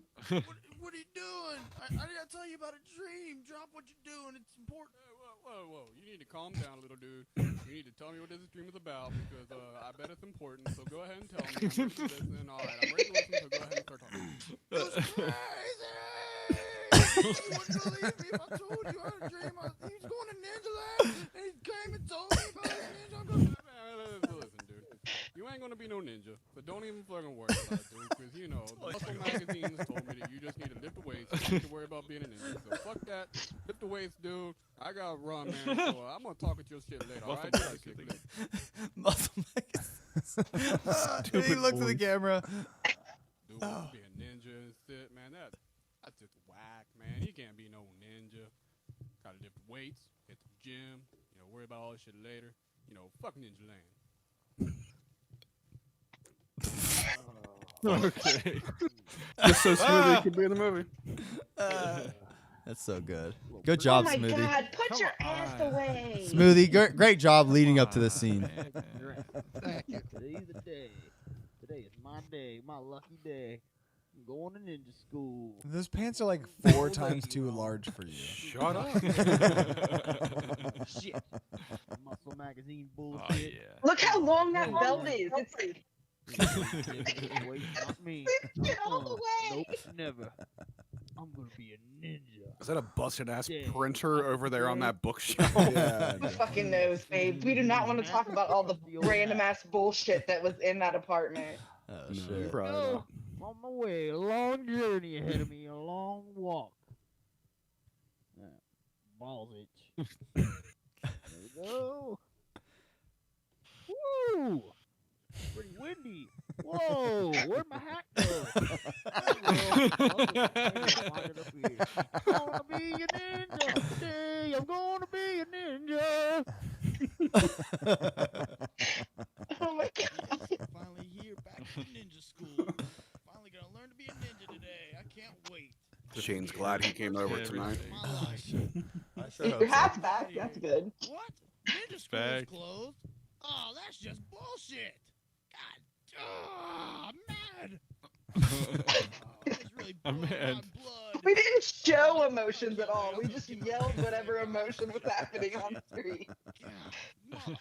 What are you doing? I gotta tell you about a dream. Drop what you're doing. It's important. Hey, whoa. You need to calm down, little dude. You need to tell me what this dream is about because I bet it's important. So go ahead and tell me. I'm ready to listen. All right, I'm ready to listen. So go ahead and start talking. It was crazy. You wouldn't believe me if I told you I had a dream. He was going to Ninja Land, and he came and told me about his ninja. I'm going, Listen, dude. You ain't gonna be no ninja, so don't even fucking worry about it, dude. Because you know, the Muscle magazines told me that you just need to lift the weights. You don't need to worry about being a ninja. So fuck that. Lift the weights, dude. I gotta run, man. So I'm gonna talk with your shit later. All right? Muscle Shit, magazines. Muscle magazines. And he looked at the camera. Dude, wanna be a ninja and shit, man. That's just whack, man. You can't be no ninja. Gotta lift weights, hit the gym. You know, worry about all this shit later. You know, fuck Ninja Land. Okay. Just so smooth it could be in the movie. That's so good. Little Good Oh job, my Smoothie. God! Put Come your ass on. away. Smoothie, great job leading up to this scene. Thank you. Today's the day. Today is my day, my lucky day. I'm going to ninja school. Those pants are like 4 times too large for you. Shut up. Shit. Muscle magazine bullshit. Oh yeah. Look how long that belt is. It's like Wait, not me. get all the way. Nope, never. I'm gonna be a ninja. Is that a busted ass Yeah. printer over there on that bookshelf? Yeah. Who fucking knows, babe? We do not want to talk about all the random ass bullshit that was in that apartment. Oh No, shit. probably No, not. I'm on my way. A long journey ahead of me. A long walk. Balls itch. There we go. Woo! Pretty windy. Whoa! Where'd my hat go? I'm gonna be a ninja today. I'm gonna be a ninja. Oh my God. Finally here, back in ninja school. Finally gonna learn to be a ninja today. I can't wait. Shane's glad he came over tonight. My life. I sure hope Your so. hat's back. That's good. What? Ninja school's Back. closed? Oh, that's just bullshit. God, I'm mad. It's really I'm boiling mad. my blood. We didn't show emotions at all. We just yelled whatever emotion was happening on screen. God,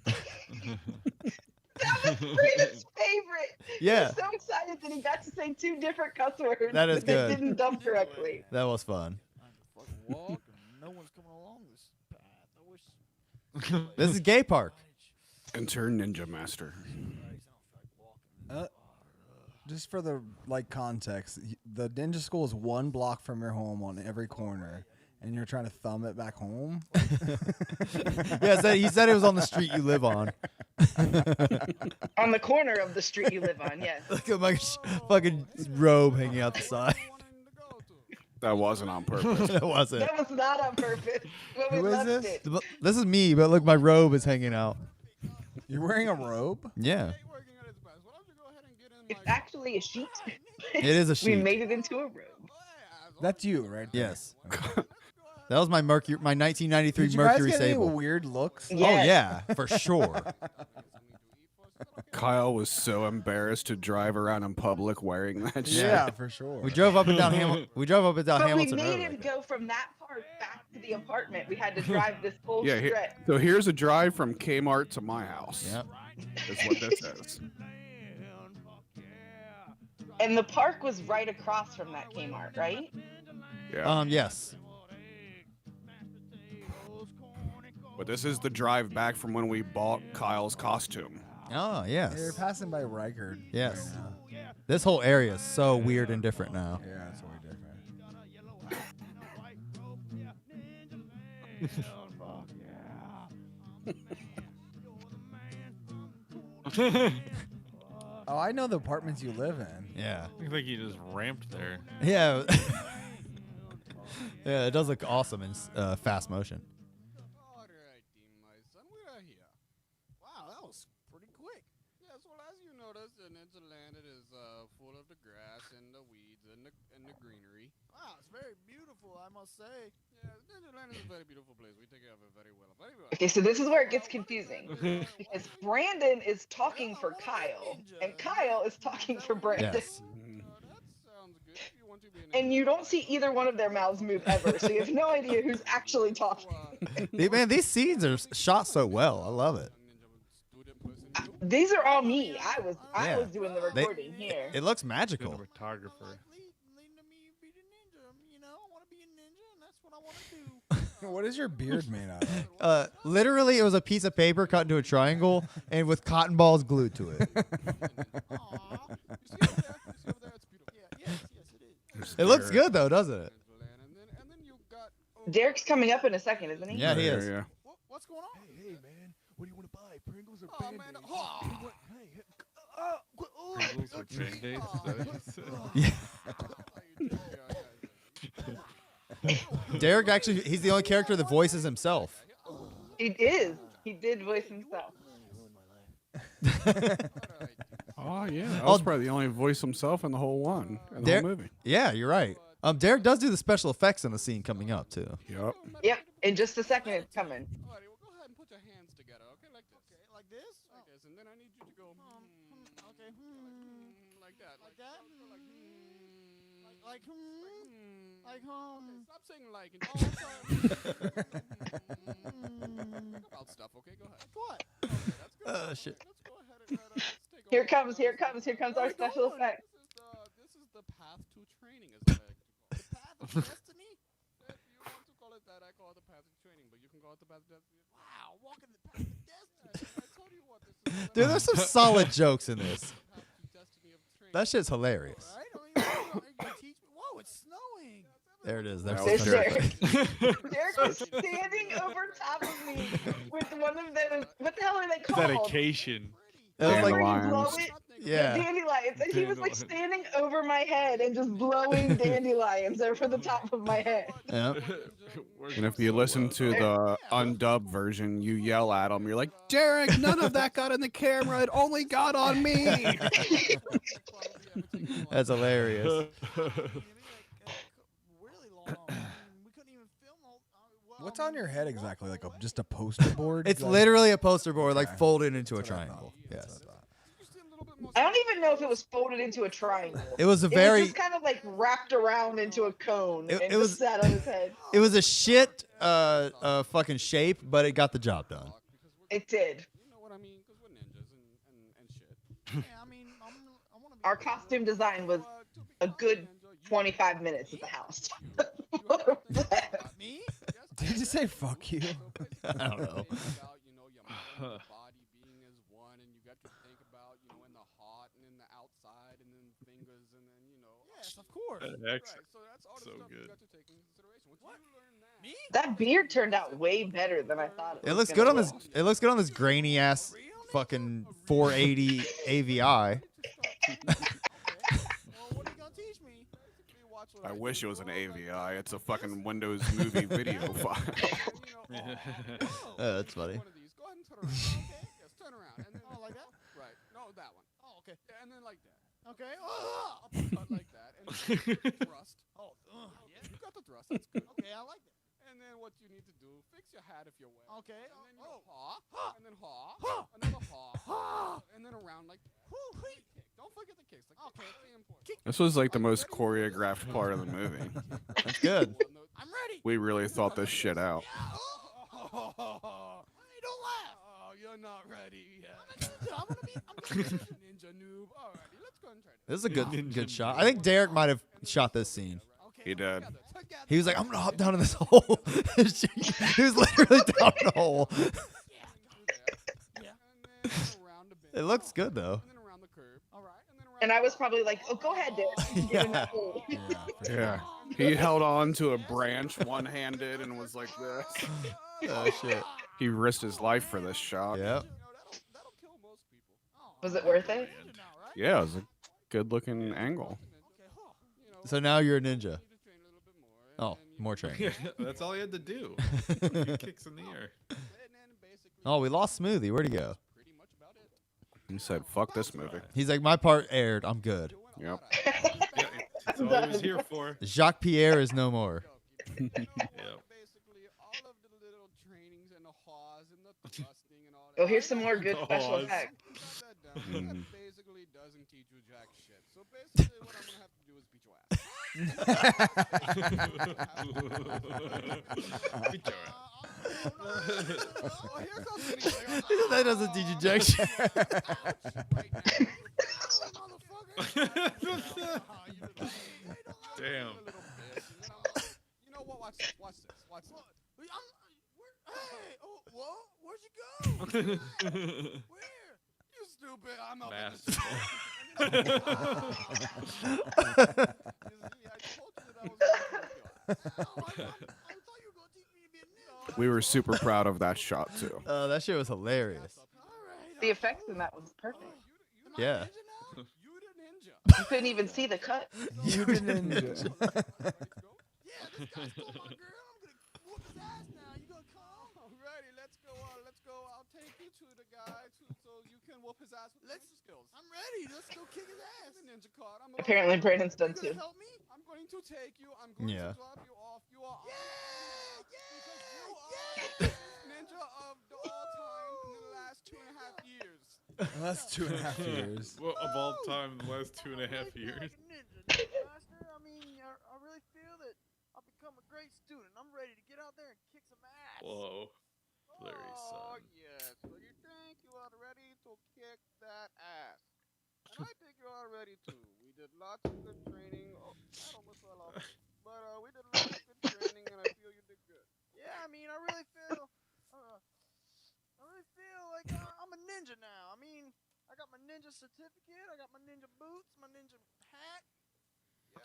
motherfucker. That was Freda's favorite. He Yeah, was so excited that he got to say 2 different cuss words. That is but they good. didn't dump correctly. that was fun. I can fucking walk and no one's coming along this path. I wish. This is Gay Park. Enter Ninja Master. Just for the context, the ninja school is 1 block from your home on every corner, and you're trying to thumb it back home. Yeah, so he said it was on the street you live on. On the corner of the street you live on, yes. Look at my fucking robe hanging out the side. That wasn't on purpose. It wasn't. That was not on purpose. When we Who is left this? it. This is me, but look, my robe is hanging out. You're wearing a robe? Yeah, It's actually a sheet. it is a We sheet. made it into a robe. That's you, right? there. Yes. That was my my 1993 Did you guys Mercury get any Sable. weird looks? Oh Yes. yeah, for sure. Kyle was so embarrassed to drive around in public wearing that shit. Yeah, for sure. We drove up and down Hamilton. We drove up and down But we Hamilton made Road. him like that. go from that part back to the apartment. We had to drive this whole Yeah, stretch. so here's a drive from Kmart to my house. Yep. That's what this is. And the park was right across from that Kmart, right? Yeah. Yes. But this is the drive back from when we bought Kyle's costume. Oh You're yes. passing by Rikard. Yes. Right now. This whole area is so weird and different now. Yeah, it's way different. Oh, I know the apartments you live in. Yeah. I think he just ramped there. Yeah. Yeah, it does look awesome in fast motion. Alright, my son, we are here. Wow, that was pretty quick. Yes, well, as you notice, in Ninjaland, it is full of the grass and the weeds and the greenery. Wow, it's very beautiful, I must say. Yeah, Ninjaland is a very beautiful place. We take care of it very well. Very well. Okay, so this is where it gets confusing. Because Brandon is talking for Kyle, and Kyle is talking for Brandon. Yes. That sounds good. If you want to be an And you don't see either one of their mouths move ever, so you have no idea who's actually talking. Man, these scenes are shot so well. I love it. These are all me. I Yeah. was doing the They- recording here. It looks Good magical. photographer. Leading to me be the ninja. You know, I want to be a ninja, and that's what I want to do. What is your beard made out of? Literally, it was a piece of paper cut into a triangle and with cotton balls glued to it. Aw. You see over there? You see over there? It's beautiful. Yeah, yes, it is. It looks good though, doesn't it? And then you got Derek's coming up in a second, isn't he? Yeah, he is. Yeah. what's going on? Hey, man, what do you want to buy? Pringles or Oh man, oh. Pringles or Band-Aids? Yeah. Derek actually, he's the only character that voices himself. He is. He did voice himself. Oh yeah. That Oh, was probably the only voice himself in the whole one. In the There- whole movie. Yeah, you're right. Derek does do the special effects in the scene coming up too. Yep. Yep. In just a second, it's coming. Alrighty, well, go ahead and put your hands together, okay? Like this. Okay, like this? Like this, and then I need you to go, Okay. like that. Like that? Go like, Like Okay, stop saying like. And think about stuff, okay? Go ahead. what? Okay, that's good. Oh shit. Let's go ahead and let's take a Here look. comes our special effect. This is the path to training, as I like to call it. The path of destiny? If you want to call it that, I call it the path to training, but you can call it the path to destiny. Wow, walking the path of destiny. I told you what this is. Dude, there's some solid jokes in this. Path to destiny of training. That shit's hilarious. Right? I mean, you gonna teach me? Whoa, it's snowing. There it is. That There's was There's Derek. Derek was standing over top of me with one of those. What the hell are they called? Dedication. It was like, Where you blow Dandelions. it? yeah. Dandelions. And he was like Dandelion. standing over my head and just blowing dandelions over the top of my head. Yeah. And if you listen to the undubbed version, you yell at him. You're like, Derek, none of that got in the camera. It only got on me. That's hilarious. Really long. We couldn't even film all. Well, What's on your head exactly? Like just a poster board? It's Like- literally a poster board, like Okay. folded into a That's what I triangle. thought. That's Yes. what I thought. I don't even know if it was folded into a triangle. It was a It very. was just kind of like wrapped around into a cone It- and it was- just sat on his head. It was a shit fucking shape, but it got the job done. It did. You know what I mean? Because we're ninjas and shit. Yeah, I mean, I want to be. Our costume design was a good 25 minutes at the house. Me? Did you say fuck you? I don't know. Your body being as one, and you got to think about, in the heart and in the outside, and then fingers, and then, Yes, of course. Right, so that's all the So stuff you good. got to take into consideration. Once you learn that, Me? That beard turned out way better than I thought it It was looks good gonna on this. It looks good on this grainy ass fucking 480 AVI. Well, what are you gonna teach me? basically watch what I do. wish it was an AVI. It's a fucking Windows movie video file. That's funny. One of these. Go ahead and turn around. Okay. Yes, turn around. And then, Oh, like that? Right. No, that one. Oh, okay. Yeah, and then like that. Okay. Oh, Uppercut like that. And then thrust. oh, Yeah, you got the thrust. That's good. okay. I like that. And then what you need to do, fix your hat if you're wet. Okay. And then you Oh. haw. And then haw. Another haw. And then around like that. Woo-wee. Kick. Don't forget the kicks. Like, Okay. Very important. This was like the most choreographed part of the movie. That's good. I'm ready. We really thought this shit out. Oh, Hey, don't laugh. oh, you're not ready yet. I'm gonna be. Ninja noob. Alrighty, let's go and try This is a good shot. I think Derek might have shot this scene. Okay. He did. Together. He was like, "I'm gonna hop down in this hole." He was literally down in the hole. Yeah. And then around the bend. It looks good though. And then around the curb. All right. And then around And I was probably like, "Oh, go ahead, Derek." Get in that hole. Yeah. He held on to a branch one-handed and was like this. Oh shit. He risked his life for this shot. Yep. that'll kill most people. Was it worth it? Yeah, it was a good-looking angle. So now you're a ninja. You just train a little bit more. Oh, more training. Yeah, that's all he had to do. A few kicks in the air. And then basically Oh, we lost Smoothie. Where'd he go? pretty much about it. He said, fuck this movie. He's like, my part aired. I'm good. Yep. Yeah, that's all he was here for. Jacques Pierre is no more. Yep. Yep. Basically, all of the little trainings and the haws and the thrusting and all that. Oh, here's some more good Oh, special it's- effects. That basically doesn't teach you jack shit. So basically, what I'm gonna have to do is beat your ass. Beat your ass. Oh, here comes anything. That doesn't teach you jack shit. Damn. You know what? Watch this. Watch this. Watch this. Hey, oh, whoa, where'd you go? Where? You stupid. I'm up Mass. in the I told you that I was gonna beat your ass. I thought you were gonna teach me to be a ninja. We were super proud of that shot, too. Oh, that shit was hilarious. All right. The effects in that was perfect. You Yeah. Ninja now? You the ninja. You couldn't even see the cut. You the ninja. Yeah, this guy stole my girl. I'm gonna whoop his ass now. You gonna come? Alrighty, let's go. Let's go. I'll take you to the guy so you can whoop his ass with ninja skills. I'm ready. Let's go kick his ass. The ninja card. Apparently, Brandon's done You gonna too. help me? I'm going to take you. I'm going Yeah. to drop you off. You are because you are the greatest ninja of all time in the last 2.5 years. Well, that's 2.5 years. Well, of all time in the last 2.5 years. Master, I mean, I really feel that I'll become a great student. I'm ready to get out there and kick some ass. Whoa. Larry, Oh, son. yes. So you think you are ready to kick that ass. And I think you are ready too. We did lots of good training. Oh, that almost fell off. But we did lots of good training, and I feel you did good. Yeah, I mean, I really feel like I'm a ninja now. I mean, I got my ninja certificate, I got my ninja boots, my ninja hat.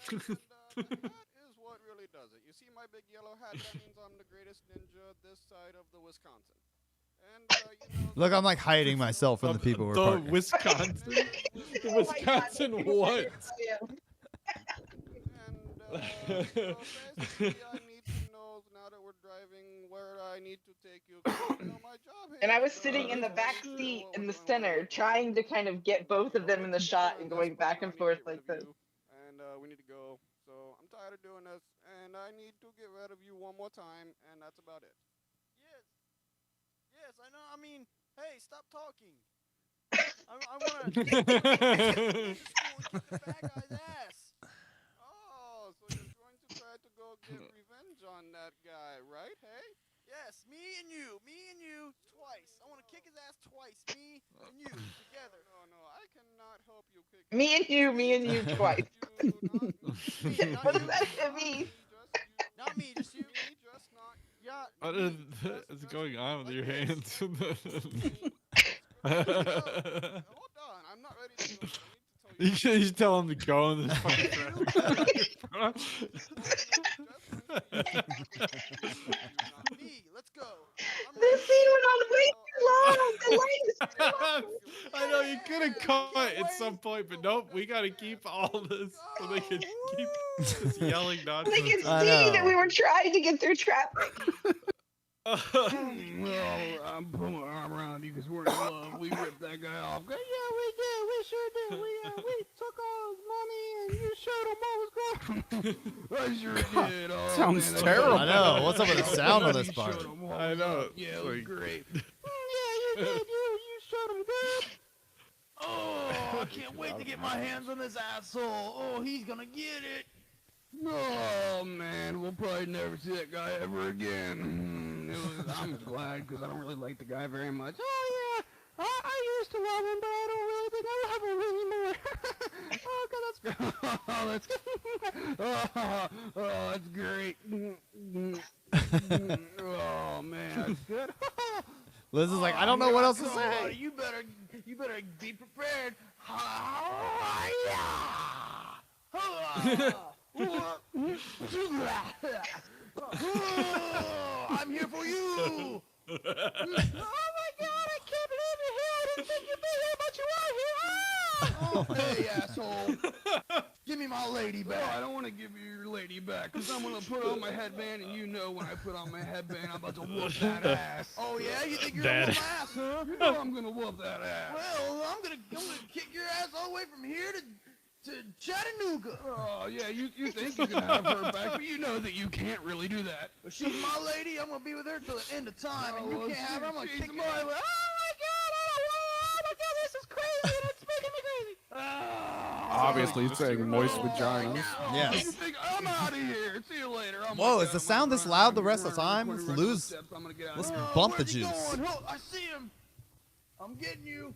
Yes, and the hat is what really does it. You see my big yellow hat? That means I'm the greatest ninja this side of the Wisconsin. And you know, Look, I'm like hiding myself from the people we're The partnering. Wisconsin. The Wisconsin what? And so basically, I need to know now that we're driving where I need to take you. 'Cause, you know, my job here And I was is, sitting in the to back know seat what in we're the doing, center, what we're trying to kind of get both of them in the shot and going back and forth like this. And we need to go. So I'm tired of doing this, and I need to get rid of you one more time, and that's about it. Yes, I know. I mean, hey, stop talking. I want to kick the bad guy's ass. Oh, so you're going to try to go get revenge on that guy, right? Hey? Yes, me and you, twice. I want to kick his ass twice. Me and you together. No, I cannot help you kick. Me and you twice. What does that mean? Not me, just you. Just not. Yeah. What is going on with your hands? Hold on, I'm not ready to go. I need to tell You should tell him to go in this fucking traffic. Me, let's go. This scene went on way too long. The light is too long. I know you could have cut at some point, but nope, we gotta keep all this so they can keep just yelling They nonsense. can see that we were trying to get through traffic. Well, I'm putting my arm around you because we're in love. We ripped that guy off. Yeah, we did. We sure did. We took all his money and you showed him what was going on. I sure did. Oh, Sounds man, terrible. I know. What's up with the sound on this You part? showed him what I was know. up. Yeah, it was Like- great. Yeah, you did. You showed him good. Oh, I can't wait to get my hands on this asshole. Oh, he's gonna get it. Oh man, we'll probably never see that guy ever again. I'm glad because I don't really like the guy very much. Oh yeah, I used to love him, but I don't really think I love him anymore. Oh god, that's great. Oh, that's great. Oh man, that's good. Liz is like, I don't know what else to Come say. on, you better be prepared. I'm here for you. Oh my god, I can't believe you're here. I didn't think you'd be here, but you are here. Oh, hey, asshole. Give me my lady back. I don't want to give you your lady back because I'm going to put on my headband, and you know when I put on my headband, I'm about to whoop that ass. Oh yeah, you think you're gonna whoop my ass, huh? You know I'm going to whoop that ass. Well, I'm gonna kick your ass all the way from here to Chattanooga. Oh, yeah, you think you can have her back, but you know that you can't really do that. But she's my lady. I'm gonna be with her till the end of time, and you well, can't have her. I'm gonna she's kick my your ass. lady. Oh my god, this is crazy, and it's making me crazy. Obviously, he's saying moist vaginas. Yes. You think I'm out of here? See you later. I'm Whoa, gonna is the get out sound my this run. loud I'm the rest of the gonna time? run Let's 20 lose. steps. I'm gonna get out. Let's Oh, bump the where's he juice. going? Oh, I see him. I'm getting you.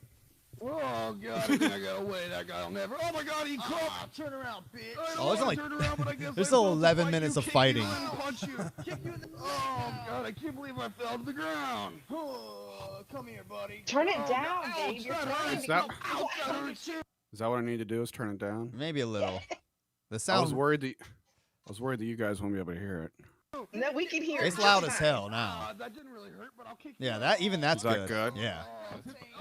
Oh god, I think I got away. That guy'll never. Oh my god, he caught. Turn around, bitch. I don't Oh, it's wanna only- turn around, but I guess There's I'm still supposed to 11 fight minutes you, of kick fighting. You and punch you. Kick you in the Oh god, I can't believe I fell to the ground. Oh, come here, buddy. Turn it Oh, down, ouch, babe. You're that trying hurts. to That- become Ouch, that hurts. Is that what I need to do? Is turn it down? Maybe a little. The I was sound. worried that you guys won't be able to hear it. No, we can hear it. It's loud as just hell fine. now. That didn't really hurt, but I'll kick Yeah, you. that even that's Is that good. good? Yeah.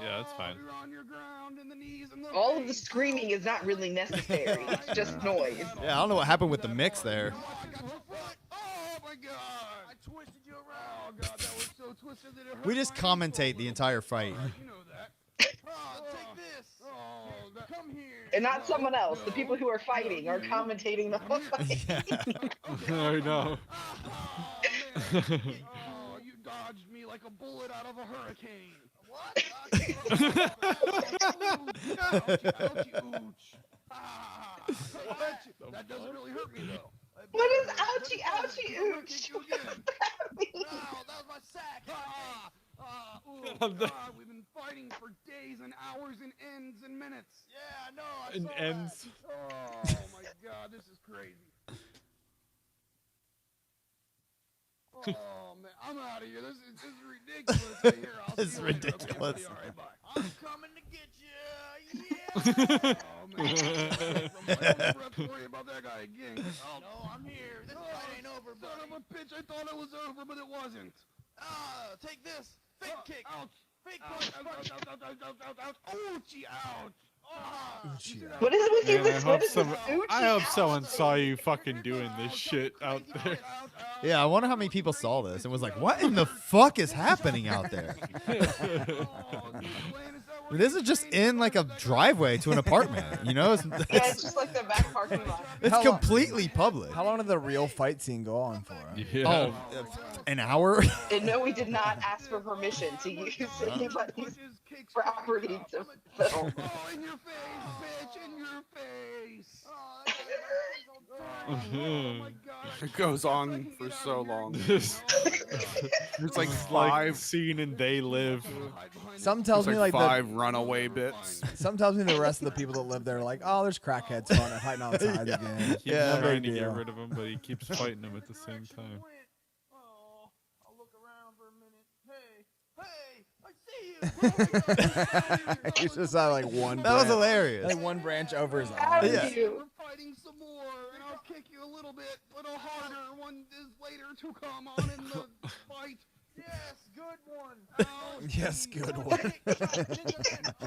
Yeah, that's fine. You're on your ground in the knees and the All of the face. screaming is not really necessary. It's just noise. Yeah, I don't know what happened with the mix there. I got your foot. Oh my god. I twisted you around. Oh god, that was so twisted that it hurt We just my ankle commentate a the little entire bit. fight. Alright, you know that. Take this. Come here. And not someone else. The people who are fighting are commentating the whole fight. I know. Oh, you dodged me like a bullet out of a hurricane. What? That doesn't really hurt me though. What is ouchie ouchie ooch? No, that was my sack. We've been fighting for days and hours and ends and minutes. Yeah, I know. I And saw ends. Oh my god, this is crazy. Oh man, I'm out of here. This is ridiculous. Hey, here, I'll This see is you later. Okay, ridiculous. buddy, all right, bye. I'm coming to get you. Yeah. Oh man, don't ever have to worry about that guy again. No, I'm here. This fight ain't over, Son buddy. of a bitch, I thought it was over, but it wasn't. Take this. Fake kick. Ouch. Fake Ouch, punch. ouch, ouch, ouch, ouch, ouch, ouch, ouch. Ouchie, ouch. What is it with you? Man, I What hope is this I hope someone saw you fucking doing this shit out there. Yeah, I wonder how many people saw this and was like, "What in the fuck is happening out there?" This is just in like a driveway to an apartment, you know? Yeah, it's just like the back parking lot. It's How long- completely public. How long did the real fight scene go on for? Oh, an hour? And no, we did not ask for permission to use anybody's property to film. Oh, in your face, bitch, in your face. It goes on for so long. It's like like five, scene and They Live. Some tells me like five runaway bits. some tells me the rest of the people that live there are like, oh, there's crackheads fun at fighting outside again. Keeps No trying big to get deal. rid of him, but he keeps fighting him at the same time. Oh, I'll look around for a minute. Hey, I see you. He just had like one. That was branch- hilarious. like one branch over his How eye. did you? We're fighting some more, and I'll kick you a little bit, little harder. One is later to come on in the fight. Yes, good one. Oh, Yes, good one.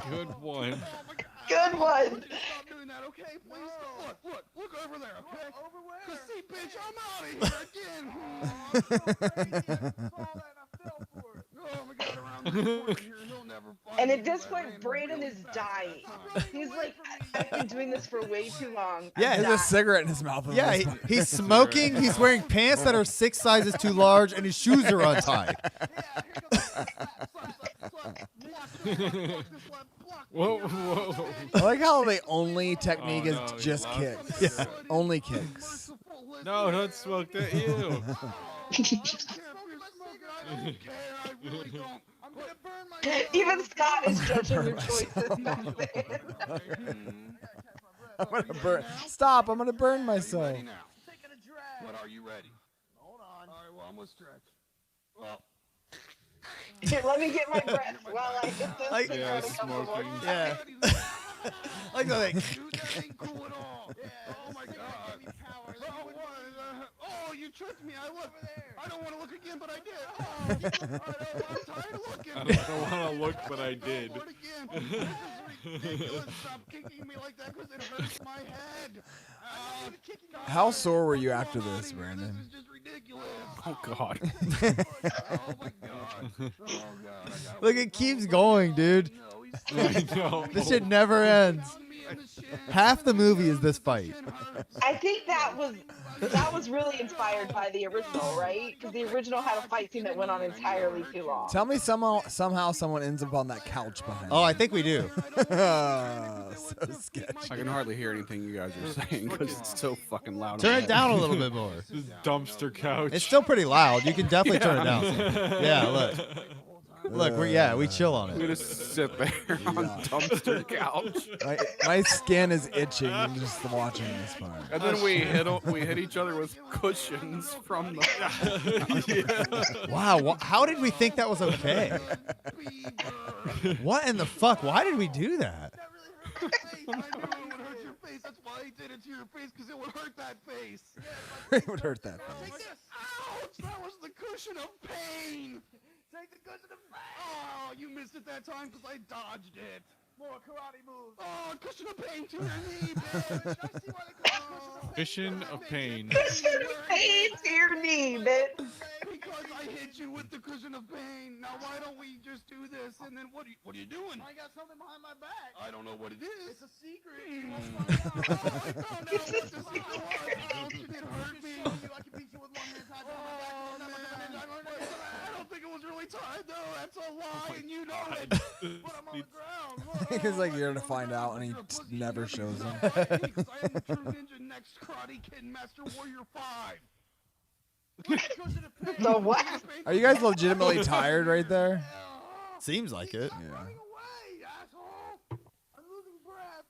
Good one. Oh my God. Good I one. want you to stop doing that, okay? Please. Look over there, okay? Over where? 'Cause see, bitch, I'm out of here again. Oh my God, around the corner here, he'll never find And me at this 'cause I point, ran Brayden real is fast dying. that time. He's like, I've been doing this for way too long. Yeah, I'm He has a dying. cigarette in his mouth. at Yeah, this point. he's smoking. He's wearing pants that are 6 sizes too large, and his shoes are untied. Whoa, whoa. I like how the only technique Oh, is no, he just lost kicks. it. Only kicks. No, don't smoke that. Ew. Even Scott is judging your choices back there. I'm gonna burn. Stop! I'm gonna burn myself. Ready now. But are you ready? Hold on. All right, well, I'm gonna stretch. Well, Here, let me get my breath while I get this Like- thing Yeah, out a couple more smoking. times. Yeah. Like the thing. dude, that ain't cool at all. Oh my God. Oh, you tricked me. I don't want to look again, but I did. Oh, I'm tired of looking. I don't want to look, but I did. Do it again. This is ridiculous. Stop kicking me like that because it hurts my head. How sore were you Fucking after come this, out of here. Brandon? This is just ridiculous. Oh God. Oh my God. Oh God. I gotta Look, it keeps going, dude. No, he's I know. This shit never ends. me in the shin. Half the movie is this fight. I think that was really inspired by the original, right? Because the original had a fight scene that went on entirely too long. Tell me somehow someone ends up on that couch behind. Oh, I think we do. So sketchy. I can hardly hear anything you guys are saying because it's so fucking loud. Turn it down a little bit more. This dumpster couch. It's still pretty loud. You can definitely turn it down. some. Yeah, look. Look, we chill on I'm it. gonna sit there on dumpster couch, My skin is itching just watching this part. and then we hit each other with cushions from the. Wow, how did we think that was okay? What in the fuck? Why did we do that? I knew it would hurt your face. That's why I did it to your face, because it would hurt that face. It would hurt that face. Ouch! That was the cushion of pain. Take the cushion of Oh, you missed it that time because I dodged it. more karate moves. Oh, cushion of pain to your knee, bitch. Cushion of pain. Pain to your knee, bitch. Because I hit you with the cushion of pain. Now why don't we just do this? And then what are you doing? I got something behind my back. I don't know what it is. It's a secret. You won't find out. Oh, I found out what the secret was. Ouch, it hurt me. I can beat you with one hand tied Oh, behind my man. back. I don't think it was really tied, though. That's a lie, and you know it. But I'm on the ground. He's like here to find out, and he never shows him. Because I am the true ninja next Karate Kid Master Warrior 5. The what? Are you guys legitimately tired right there? Seems like it. Yeah. Away, asshole! I'm losing breath.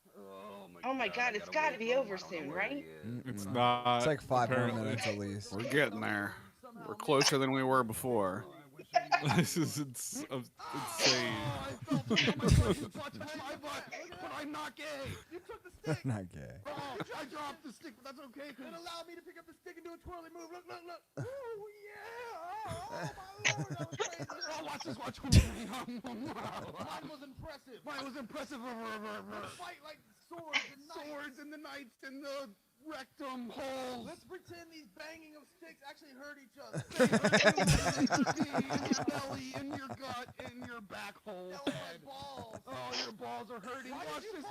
Oh my God, it's got to be over soon, right? It's not. It's like 5 more apparently. minutes at least. We're getting there. We're closer than we were before. This is insane. But I'm not gay. You took the stick. Not gay. Oh, I dropped the stick, but that's okay. It allowed me to pick up the stick and do a twirly move. Look, look, look. Ooh, yeah. Oh, my Lord, that was crazy. Oh, watch this, watch. Mine was impressive. Mine was impressive. Fight like swords and knights. Swords and the knights and the rectum holes. Let's pretend these banging of sticks actually hurt each other. In your belly, in your gut, in your back hole. That was my balls. Oh, your balls are hurting. Watch this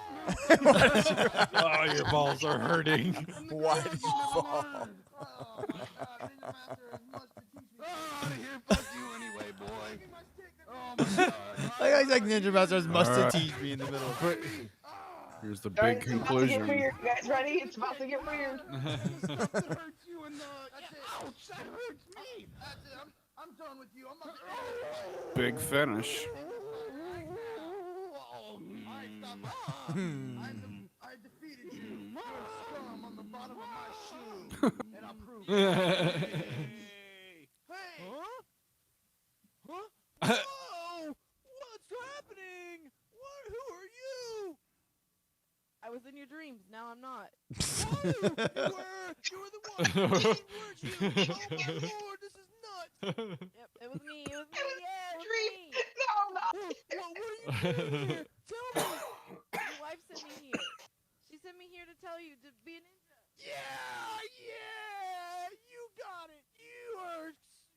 Oh, your balls are hurting. Why did you fall? Oh, my God. Ninja Master has much to teach me. out of here. Fuck you anyway, boy. My stick. Oh, my God. Like Ninja Master's must Alright. teach me in the middle. Here's the All right, big it's about to get conclusion. weird. You guys ready? It's about to get weird. That hurts you in the... Ouch, that hurts me. That's it. I'm done with you. I'm not. Big finish. Alright, stop. I defeated you. You're a scum on the bottom of my shoe. And I'll prove it. Hey! Huh? Whoa! What's happening? What? Who are you? I was in your dreams. Now I'm not. You were the one. Weren't you? Oh my Lord, this is nuts. Yep, it was me. It was me. Yeah, it was Dream. me. No, no. What are you doing here? Tell me. Your wife sent me here. She sent me here to tell you to be a ninja. Yeah, you got it. You are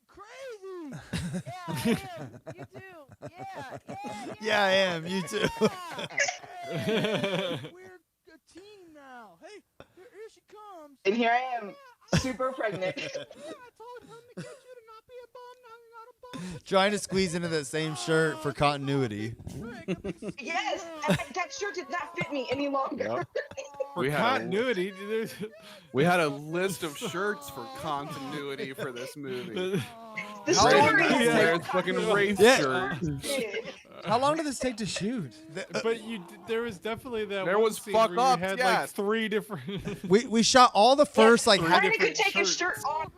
crazy. Yeah, I am. You too. Yeah. Yeah, I am. You too. Hey, we're a team now. Hey, here she comes. And here I am, super pregnant. Yeah, I told him to get you to not be a bum. Now you're not a bum. Trying to squeeze into that same shirt for continuity. Yes, and that shirt did not fit me any longer. Yep. For We had continuity, there's We had a list of shirts for continuity for this movie. The How story did is you- There's fucking Wraith Yeah. shirt. How long did this take to shoot? but there was definitely that. There one was scene fuck where you ups, had like yes. 3 different. We shot all the first like Brandon could take his shirt off.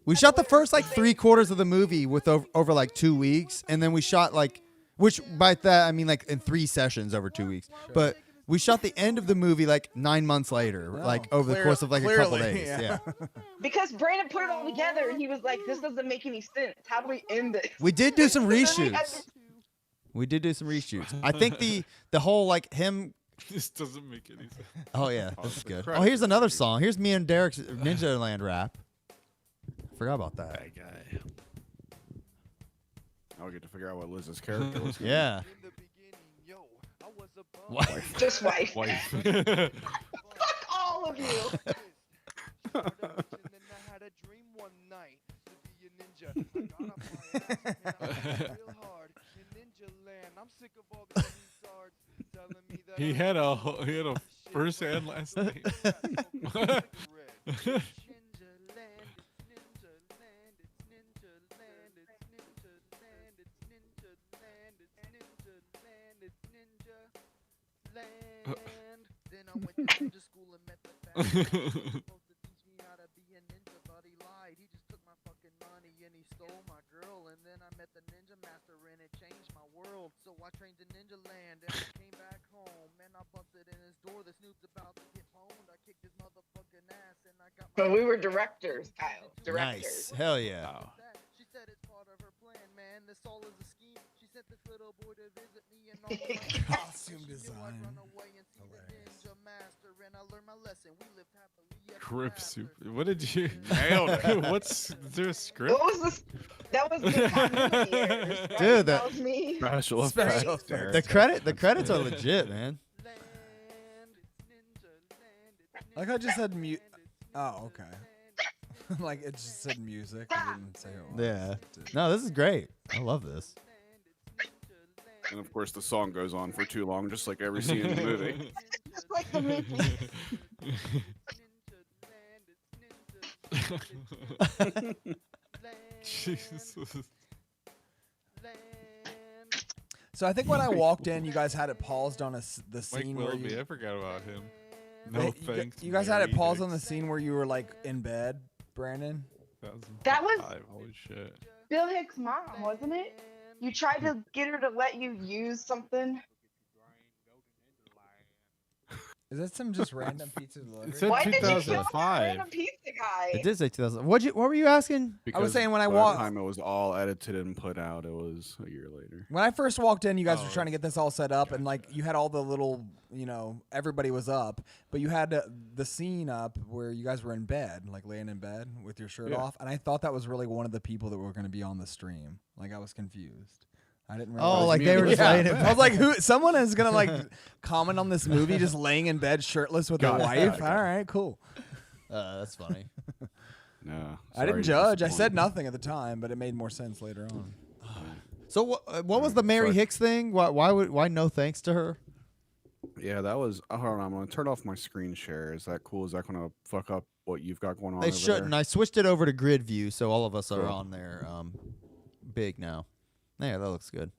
we shot the first like 3/4 of the movie with over like 2 weeks, and then we shot like, which by that I mean like in 3 sessions over 2 weeks. But we shot the end of the movie like 9 months later, like over the course of like a couple clearly, days. Yeah. Because Brandon put it all together and he was like, this doesn't make any sense. How do we end this? We did do some So then we had reshoots. to- We did do some reshoots. I think the whole like him. This doesn't make any sense. Oh yeah, this is the good. credits. Oh, here's another song. Here's me and Derek's Ninja Land rap. Forgot about that. That guy. I'll get to figure out what Liz's character was. Yeah. In the beginning, yo, I was a bum. What? Just wife. Wife. Fuck all of you. And then I had a dream one night to be a ninja. I got up my ass and I worked real hard in Ninja Land. I'm sick of all the retards telling me that He I'm had a dumb. he had a Shit, first but and I'm last so name. good at smoking cigarette. Ninja Land, it's Ninja Land, it's Ninja Land, it's Ninja Land, it's Ninja Land, it's Ninja Land, it's Ninja Land. Then I went to ninja school and met the fat guy. He was supposed to teach me how to be a ninja, but he lied. He just took my fucking money and he stole my girl. And then I met the ninja master and it changed my world. So I trained in Ninja Land and I came back home and I busted in his door. The Snoop's about to get pwned. I kicked his motherfucking ass and I got my. But we were directors, Kyle. Nice. Directors. Hell yeah. She said it's part of her plan, man. This all is a scheme. She sent this little boy to visit me and all my Costume She knew I'd design. run away and see the ninja master, and I learned my lesson. We lived happily ever Script super. What did you Nailed it. What's is there a script? What was this? That was the continuity errors. That Dude, tells me. Special Special effects. effects. The credits are legit, man. Like I just said mute. Oh, okay. Like it just said music. It didn't say it was. Yeah. No, this is great. I love this. And of course, the song goes on for too long, just like every scene in the movie. Just like the movie. Jesus. So I think when I walked in, you guys had it paused on the Mike scene where Willoughby, you. I forgot about him. No Hey, thanks. you guys had it Mary paused on the Hicks. scene where you were like in bed, Brandon. That was- 2005, holy shit. Bill Hicks' mom, wasn't it? You tried to get her to let you use something. Is that some just random pizza delivery? It said Why did you kill that 2005. random pizza guy? It did say 2000. What were you asking? Because saying when I by the walked- time it was all edited and put out, it was a year later. When I first walked in, you guys Oh, were trying to get this all set up, and like you had all the little, everybody was up, but you had the scene up where you guys were in bed, like laying in bed with your shirt Yeah. off, and I thought that was really one of the people that were going to be on the stream. Like I was confused. I didn't realize. Oh, like me they and were the- just laying in I was like, who? Someone is gonna like comment on this movie, just laying in bed shirtless with their Got it, wife. got it, got All it. right, cool. That's funny. No, I didn't sorry to judge. I disappoint. said nothing at the time, but it made more sense later on. So what was the Mary Sorry. Hicks thing? Why no thanks to her? Yeah, that was. Hold on, I'm gonna turn off my screen share. Is that cool? Is that gonna fuck up what you've got going on? It over shouldn't. there? I switched it over to grid view, so all of us are Cool. on there. Big now. Yeah, that looks good.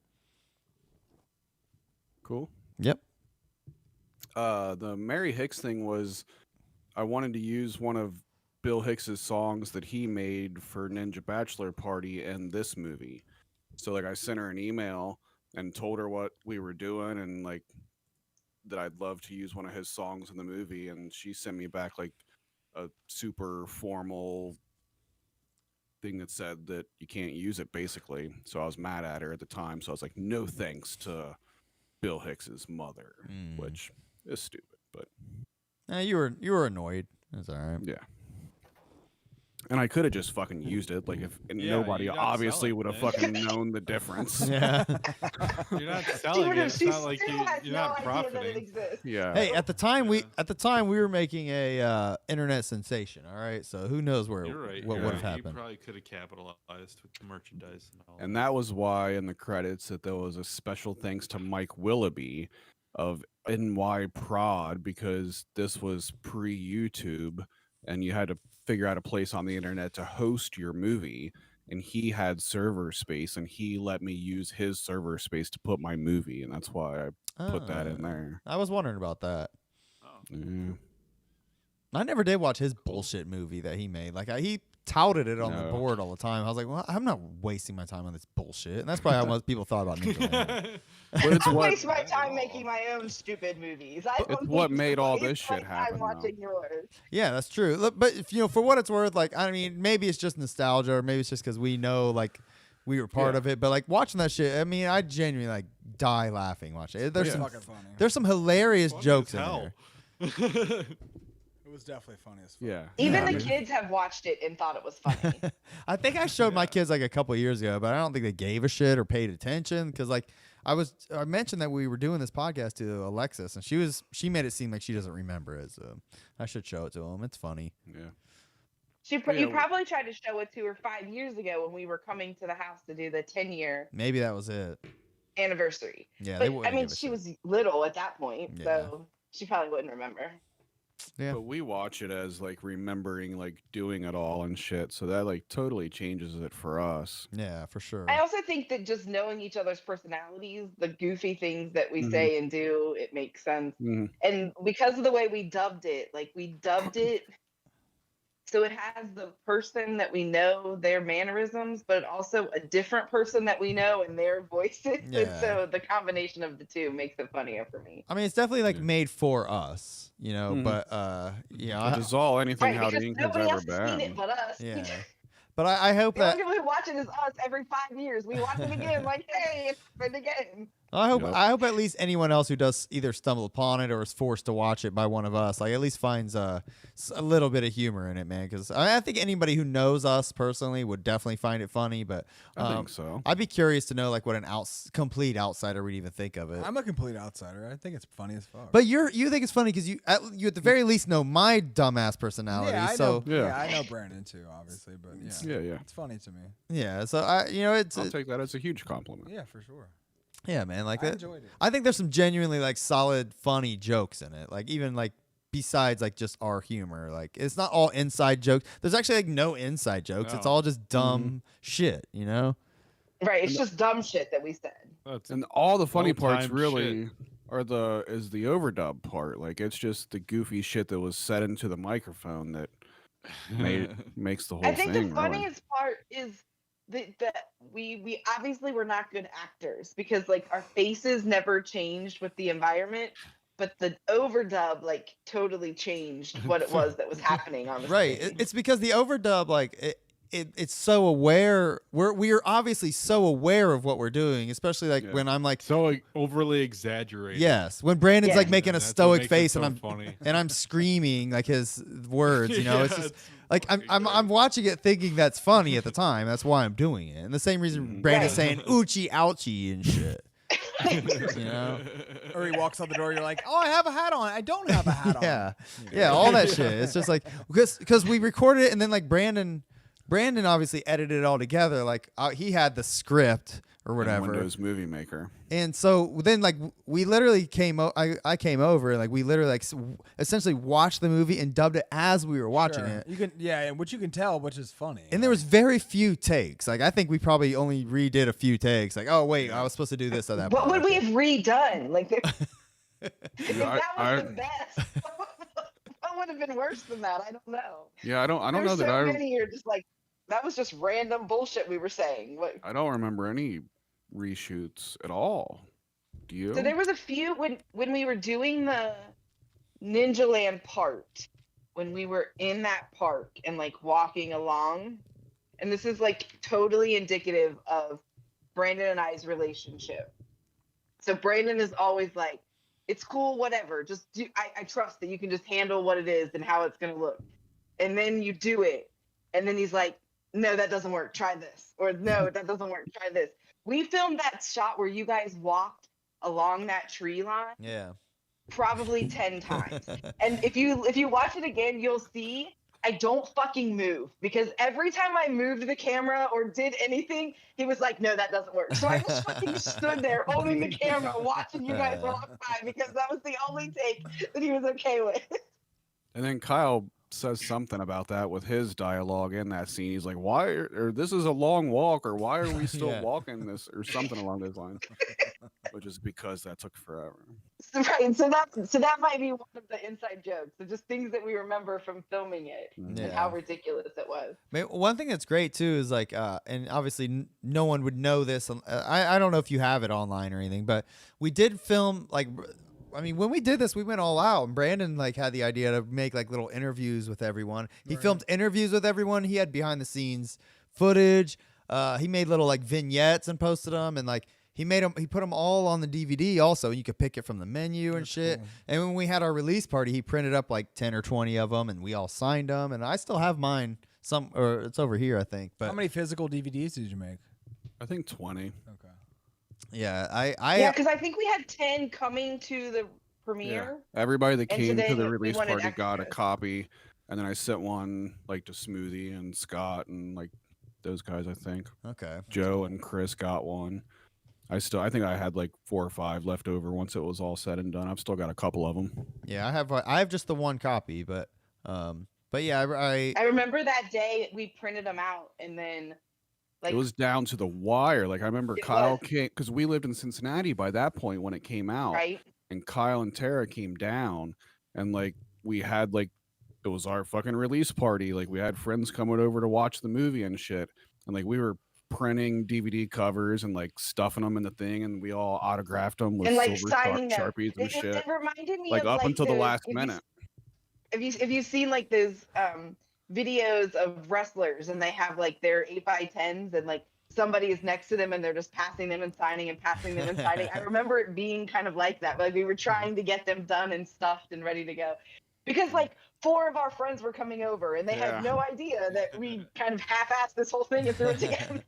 Cool. Yep. The Mary Hicks thing was, I wanted to use one of Bill Hicks's songs that he made for Ninja Bachelor Party and this movie. So like I sent her an email and told her what we were doing and like that I'd love to use one of his songs in the movie, and she sent me back like a super formal thing that said that you can't use it basically. So I was mad at her at the time. So I was like, no thanks to Bill Hicks's mother, which is stupid, but You were annoyed. That's all right. yeah. And I could have just fucking used it, like if and Yeah, nobody you gotta obviously sell it, would have man. fucking known the difference. Yeah. You're not selling it. It's She not like still has you're no not idea that it profiting. exists. Yeah. Hey, at the time we were making a internet sensation. All right, so who knows where You're right. what you're would have right. You happened? probably could have capitalized with the merchandise and all. And that was why in the credits that there was a special thanks to Mike Willoughby of NY Prod, because this was pre-YouTube and you had to figure out a place on the internet to host your movie, and he had server space and he let me use his server space to put my movie, and that's why I put that in there. I was wondering about that. Yeah. I never did watch his bullshit movie that he made. Like he touted it on the No. board all the time. I was like, well, I'm not wasting my time on this bullshit. And that's probably how most people thought about Ninja Land. But it's I what waste my time making my own stupid movies. I It's don't what think made so. all It's this shit like happen, I'm though. watching yours. Yeah, that's true. Look, but if, for what it's worth, like I mean, maybe it's just nostalgia, or maybe it's just because we know like we were part Yeah. of it. But like watching that shit, I mean, I genuinely like die laughing watching it. There's It's some fucking funny. there's some hilarious Funny jokes as in hell. there. It was definitely funny as fuck. yeah. Even Yeah, the kids have watched it and thought it was funny. I think I showed my kids like a couple years ago, but I don't think they gave a shit or paid attention because like I mentioned that we were doing this podcast to Alexis, and she made it seem like she doesn't remember it. So I should show it to them. It's funny. Yeah. You probably tried to show it to her 5 years ago when we were coming to the house to do the 10-year Maybe that was it. anniversary. Yeah, they But I wouldn't mean, give a she shit. was little at that point, Yeah. so she probably wouldn't remember. Yeah. But we watch it as like remembering like doing it all and shit. So that like totally changes it for us. Yeah, for sure. I also think that just knowing each other's personalities, the goofy things that we Mhm. say and do, it makes sense. Mhm. And because of the way we dubbed it, so it has the person that we know, their mannerisms, but also a different person that we know and their voices. And Yeah. so the combination of the two makes it funnier for me. I mean, it's definitely like Yeah. made for us, Mhm. but Which is all anything Right, Howdy because Ink has nobody ever else has seen been. it but us. yeah. But I hope The only that people who watch it is us every 5 years. We watch it again, like, hey, it's been again. I hope at least anyone else who does either stumble upon it or is forced to watch it by one of us, like at least finds a little bit of humor in it, man. Because I think anybody who knows us personally would definitely find it funny. But I think so. I'd be curious to know like what an complete outsider would even think of it. I'm a complete outsider. I think it's funny as fuck. But you think it's funny because you at the very least know my dumbass personality. Yeah, so I know Brandon too, obviously. But yeah, it's funny to me. Yeah, so I'll take that as a huge compliment. Yeah, for sure. Yeah, man, like that. Enjoyed it. I think there's some genuinely like solid, funny jokes in it. Like even like besides like just our humor, like it's not all inside jokes. There's actually like no inside jokes. It's No. all just dumb shit, you know? Right. It's just dumb shit that we said. And all the funny parts old-time really shit. are is the overdub part. Like it's just the goofy shit that was said into the microphone that makes the whole I think thing. the funniest part is that we obviously were not good actors because like our faces never changed with the environment, but the overdub like totally changed what it was that was happening on the Right. screen. It's because the overdub, like it's so aware. We're obviously so aware of what we're doing, especially like when I'm like so like, overly exaggerated. Yes, when Brandon's like Yeah. making a That's what stoic makes it face so and funny. I'm screaming like his words, you know. Yeah, it's just it's like I'm watching it thinking that's funny at the time. That's why I'm doing it. And the same reason Brandon's saying oochie ouchie and shit. You know? Or he walks out the door. You're like, oh, I have a hat on. I don't have a hat on. Yeah, all that shit. It's just like because we recorded it and then like Brandon obviously edited it all together. Like he had the script or whatever. Windows Movie Maker. And so then like we literally I came over and like we literally like essentially watched the movie and dubbed it as we were watching Sure. it. You can, and which you can tell, which is funny. And there was very few takes. Like I think we probably only redid a few takes. Like, oh wait, I was supposed to do this at that What point. would we have redone? Like if Yeah, that was the best. What would have been worse than that? I don't know. Yeah, I don't know There's that so I many you're just like that was just random bullshit we were saying. What I don't remember any reshoots at all. Do you? So there was a few when we were doing the Ninja Land part, when we were in that park and like walking along, and this is like totally indicative of Brandon and I's relationship. So Brandon is always like, it's cool, whatever. Just do. I trust that you can just handle what it is and how it's gonna look. And then you do it, and then he's like, no, that doesn't work. Try this. Or no, that doesn't work. Try this. We filmed that shot where you guys walked along that tree line Yeah. probably 10 times. And if you watch it again, you'll see I don't fucking move because every time I moved the camera or did anything, he was like, no, that doesn't work. So I just fucking stood there holding the camera, watching you guys walk by because that was the only take that he was okay with. And then Kyle says something about that with his dialogue in that scene. He's like, why or this is a long walk, or why are we still Yeah. walking this, or something along those lines. Which is because that took forever. So, right. So that might be one of the inside jokes. So just things that we remember from filming it and how ridiculous it was. One thing that's great too is like, and obviously no one would know this. I don't know if you have it online or anything, but we did film like, I mean, when we did this, we went all out, and Brandon like had the idea to make like little interviews with everyone. He filmed interviews with everyone. He had behind the scenes footage. He made little like vignettes and posted them, and like he put them all on the DVD also. You could pick it from the menu and shit. cool. And when we had our release party, he printed up like 10 or 20 of them, and we all signed them. And I still have mine. Or it's over here, I think. But how many physical DVDs did you make? I think 20. Okay. yeah, Yeah, because I think we had 10 coming to the premiere. Everybody that And came today to the we release wanted party got a extras. copy, and then I sent one like to Smoothie and Scott and like those guys. I think okay. Joe and Chris got one. I think I had like 4 or 5 left over once it was all said and done. I've still got a couple of them. Yeah, I have just the one copy, but yeah, I remember that day we printed them out, and then like It was down to the wire. Like I remember It Kyle was. came because we lived in Cincinnati by that point when it came out, right. and Kyle and Tara came down, and like we had like it was our fucking release party. Like we had friends coming over to watch the movie and shit, and like we were printing DVD covers and like stuffing them in the thing, and we all autographed them with And like silver signing them. sharpies and It shit. reminded me Like of up until the those- last if you- minute. If you've seen like those videos of wrestlers and they have like their 8x10s and like somebody is next to them and they're just passing them and signing and passing them and signing. I remember it being kind of like that. Like we were trying to get them done and stuffed and ready to go. Because like 4 of our friends were coming over and they had no idea that we kind of half-assed this whole thing and threw it together.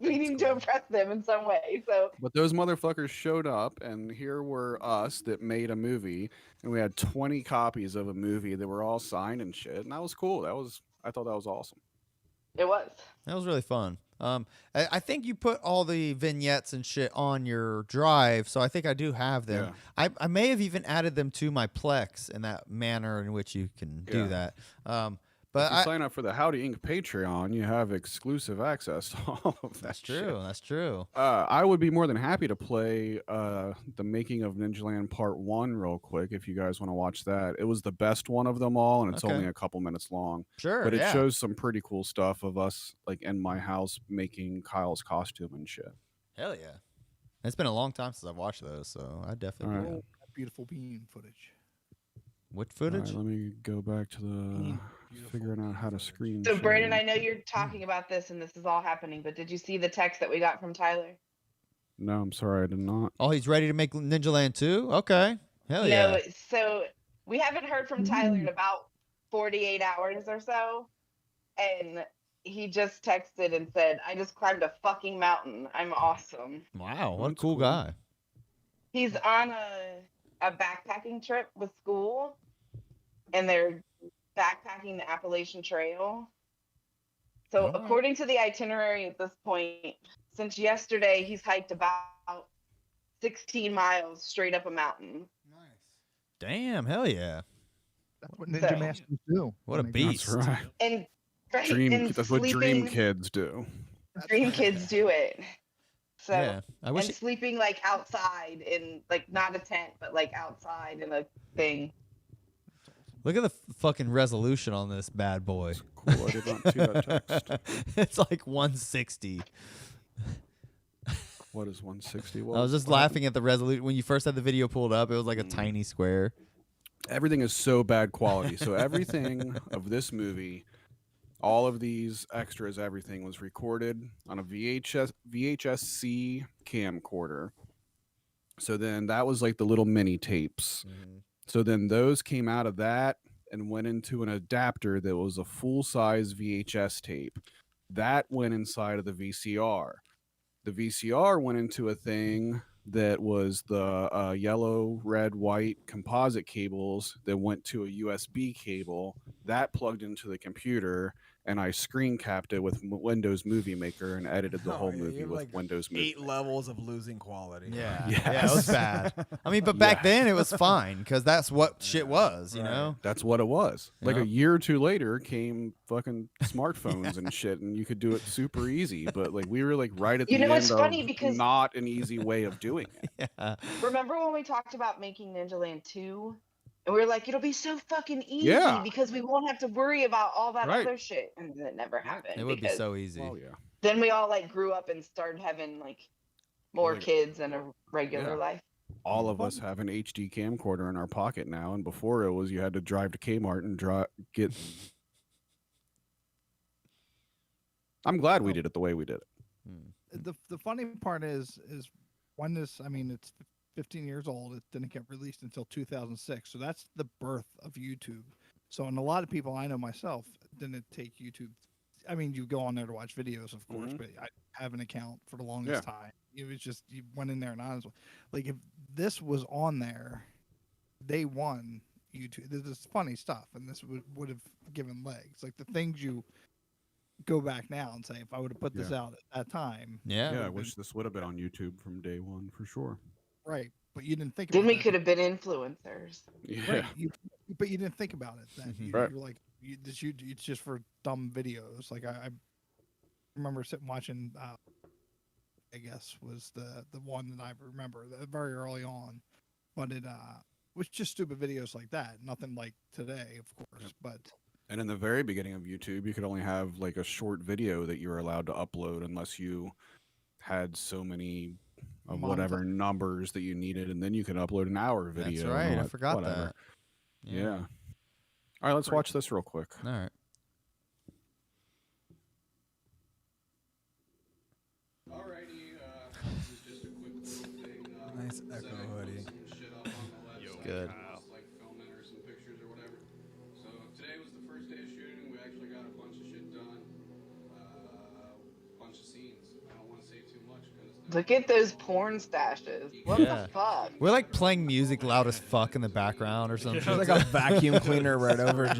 Needing to impress them in some way. So But those motherfuckers showed up, and here were us that made a movie, and we had 20 copies of a movie that were all signed and shit, and that was cool. I thought that was awesome. it was. That was really fun. I think you put all the vignettes and shit on your drive, so I think I do have them. I may have even added them to my Plex in that manner in which you can do that. But if you sign up for the Howdy Inc. Patreon, you have exclusive access to all of that. That's true. That's true. I would be more than happy to play the making of Ninja Land Part 1 real quick if you guys want to watch that. It was the best one of them all, and it's only a couple minutes long. Sure, but it shows some pretty cool stuff of us like in my house making Kyle's costume and shit. Hell yeah. It's been a long time since I've watched those, so I definitely All right. will. Beautiful bean footage. What All footage? right, let me go back to the figuring out how to screen. So share. Brandon, I know you're talking about this and this is all happening, but did you see the text that we got from Tyler? No, I'm sorry, I did not. Oh, he's ready to make Ninja Land 2? Okay. Hell yeah. No, so we haven't heard from Tyler in about 48 hours or so. And he just texted and said, I just climbed a fucking mountain. I'm awesome. Wow, what a cool guy. He's on a backpacking trip with school, and they're backpacking the Appalachian Trail. So according to the itinerary at this point, since yesterday, he's hiked about 16 miles straight up a mountain. Damn, hell yeah. That's what Ninja Masters do. What a beast. That's right. And That's what Dream Kids do. Dream Kids do it. So Yeah, I wish and it- sleeping like outside in like not a tent, but like outside in a thing. Look at the fucking resolution on this bad boy. Cool, I did not see that text. It's like 160. What is 160? I was just laughing at the resolution. When you first had the video pulled up, it was like a tiny square. Everything is so bad quality. So everything of this movie, all of these extras, everything was recorded on a VHS-C camcorder. So then that was like the little mini tapes. So then those came out of that and went into an adapter that was a full-size VHS tape. That went inside of the VCR. The VCR went into a thing that was the yellow, red, white composite cables that went to a USB cable that plugged into the computer, and I screen capped it with Windows Movie Maker and edited the whole movie with Windows Movie 8 levels of losing quality. Yeah, Yes. yeah, it was bad. I mean, but back then it was fine because that's what shit was, you know? That's what it was. Like Yeah. a year or two later came fucking smartphones and shit, and you could do it super easy. But like we were like right at the You know, end it's of funny because- not an easy way of doing it. Yeah. Remember when we talked about making Ninja Land 2? And we were like, it'll be so fucking easy Yeah. because we won't have to worry about all that Right. other shit. And it never happened. It would be because so easy. Oh yeah. Then we all like grew up and started having like more Like- kids and a regular Yeah. life. All of us have an HD camcorder in our pocket now, and before it was you had to drive to Kmart and get. I'm glad we did it the way we did it. The funny part is when this, I mean, it's 15 years old. It didn't get released until 2006. So that's the birth of YouTube. So, and a lot of people I know myself didn't take YouTube. I mean, you go on there to watch videos, of course, Mhm. but I have an account for the longest time. It was just, you went in there and honestly, like if this was on there, day one, YouTube, this is funny stuff. And this would have given legs. Like the things you go back now and say, if I would have put this Yeah. out at that time. Yeah. Yeah, I wish this would have been on YouTube from day one for sure. Right, but you didn't think Then about we that. could have been influencers. Yeah. Right, but you didn't think about it then. Right. You're like, it's just for dumb videos. Like I remember sitting watching. I guess was the one that I remember very early on, but it was just stupid videos like that. Nothing like today, of course. But And in the very beginning of YouTube, you could only have like a short video that you were allowed to upload unless you had so many of whatever numbers that you needed, and then you can upload an hour video. That's and right. all I that- forgot whatever. that. Yeah. All right, let's watch this real quick. All right. Look at those porn stashes. What Yeah. the fuck? We're like playing music loud as fuck in the background or something. There's like a vacuum cleaner right over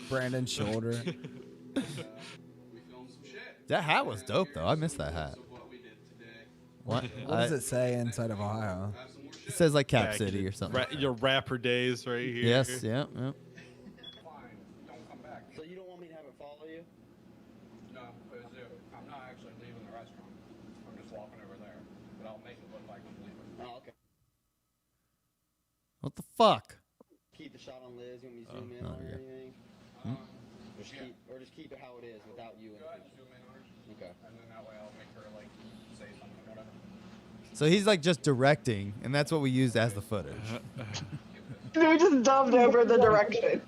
Brandon's shoulder. That hat was dope though. I missed that hat. What? What does it say inside of Ohio? It says like Cap Back City or something. Your rapper days right here. Yes. Yeah. Yeah. So you don't want me to have it follow you? No, I'm not actually leaving the restaurant. I'm just walking over there, but I'll make it look like I'm leaving. Oh, okay. What the fuck? Keep the shot on Liz. You want me to zoom in oh, on her yeah. or anything? Just keep it how it is without you. Go ahead, zoom in on her. Okay. And then that way I'll make her like say something or whatever. So he's like just directing, and that's what we used as the footage. We just dubbed over the direction.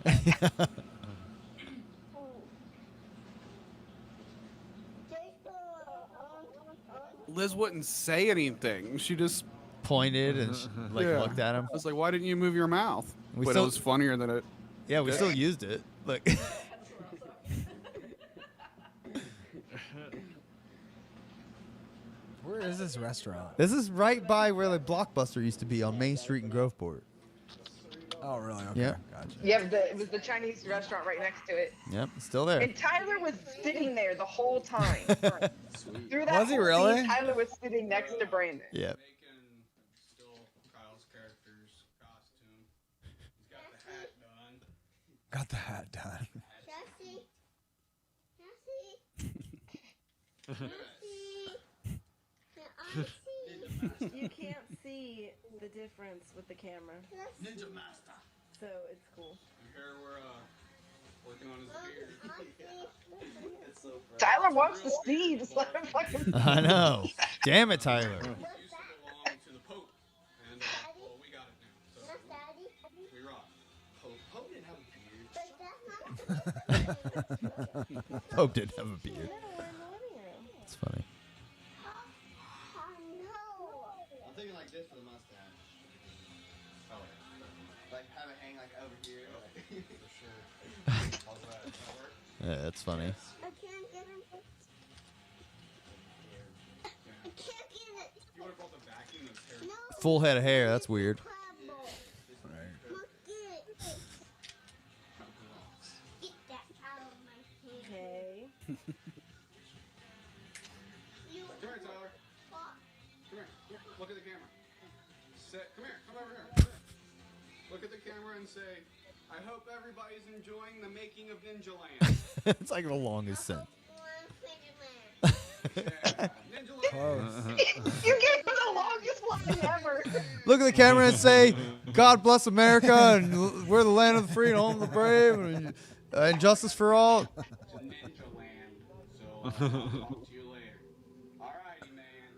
Liz wouldn't say anything. She just Pointed and looked at him. I was like, "Why didn't you move your mouth?" We but still- it was funnier than it. Yeah, we still used it. Look. Where is this restaurant? This is right by where the Blockbuster used to be on Main Street in Groveport. Oh, really? Okay. Yeah. Gotcha. Yeah, it was the Chinese restaurant right next to it. Yep, it's still there. And Tyler was sitting there the whole time. Through that Was he whole really? scene, Tyler was sitting next to Brandon. Yep. Got the hat done. You can't see the difference with the camera. Ninja Master. So it's cool. Here we're working on his beard. It's so fresh. Tyler wants to see. Just let him fucking. I know. Damn it, Tyler. Used to belong to the Pope, and well, we got it now. So we rock. Pope didn't have a beard. Pope didn't have a beard. It's funny. I'm thinking like this for the mustache. Oh, Like have it hang like over here. Like. For sure. how's that? Does that work? Yeah, that's funny. I can't get him. I can't get it. You would have brought the vacuum and hair. Full head of hair. That's weird. Okay. Come here, Tyler. Come here. Look at the camera. Come here. Come over here. Come here. Look at the camera and say, "I hope everybody's enjoying the making of Ninja Land." It's like the longest sentence. You gave him the longest line ever. Look at the camera and say, "God bless America, and we're the land of the free and home of the brave, and justice for all." Ninja Land. So I'll talk to you later. Alrighty, man.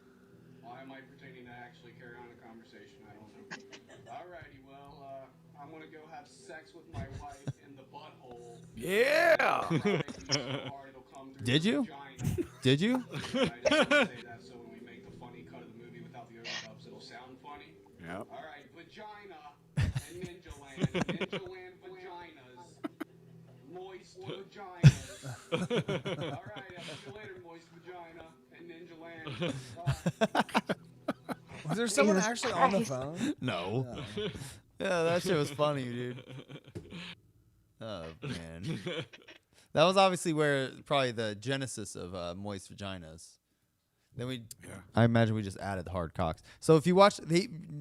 Why am I pretending to actually carry on a conversation? I don't know. Alrighty, well, I'm gonna go have sex with my wife in the butthole. Yeah. Did you? Did you? I just want to say that so when we make the funny cut of the movie without the overdubs, it'll sound funny. Yep. Alright, vagina and Ninja Land. Ninja Land vaginas. Moist vaginas. Alright, I'll see you later, moist vagina and Ninja Land. Was there someone Jesus actually on the Christ. phone? No. Yeah, that shit was funny, dude. Oh man. That was obviously where probably the genesis of moist vaginas. Then I imagine we just added the hard cocks. So if you watch,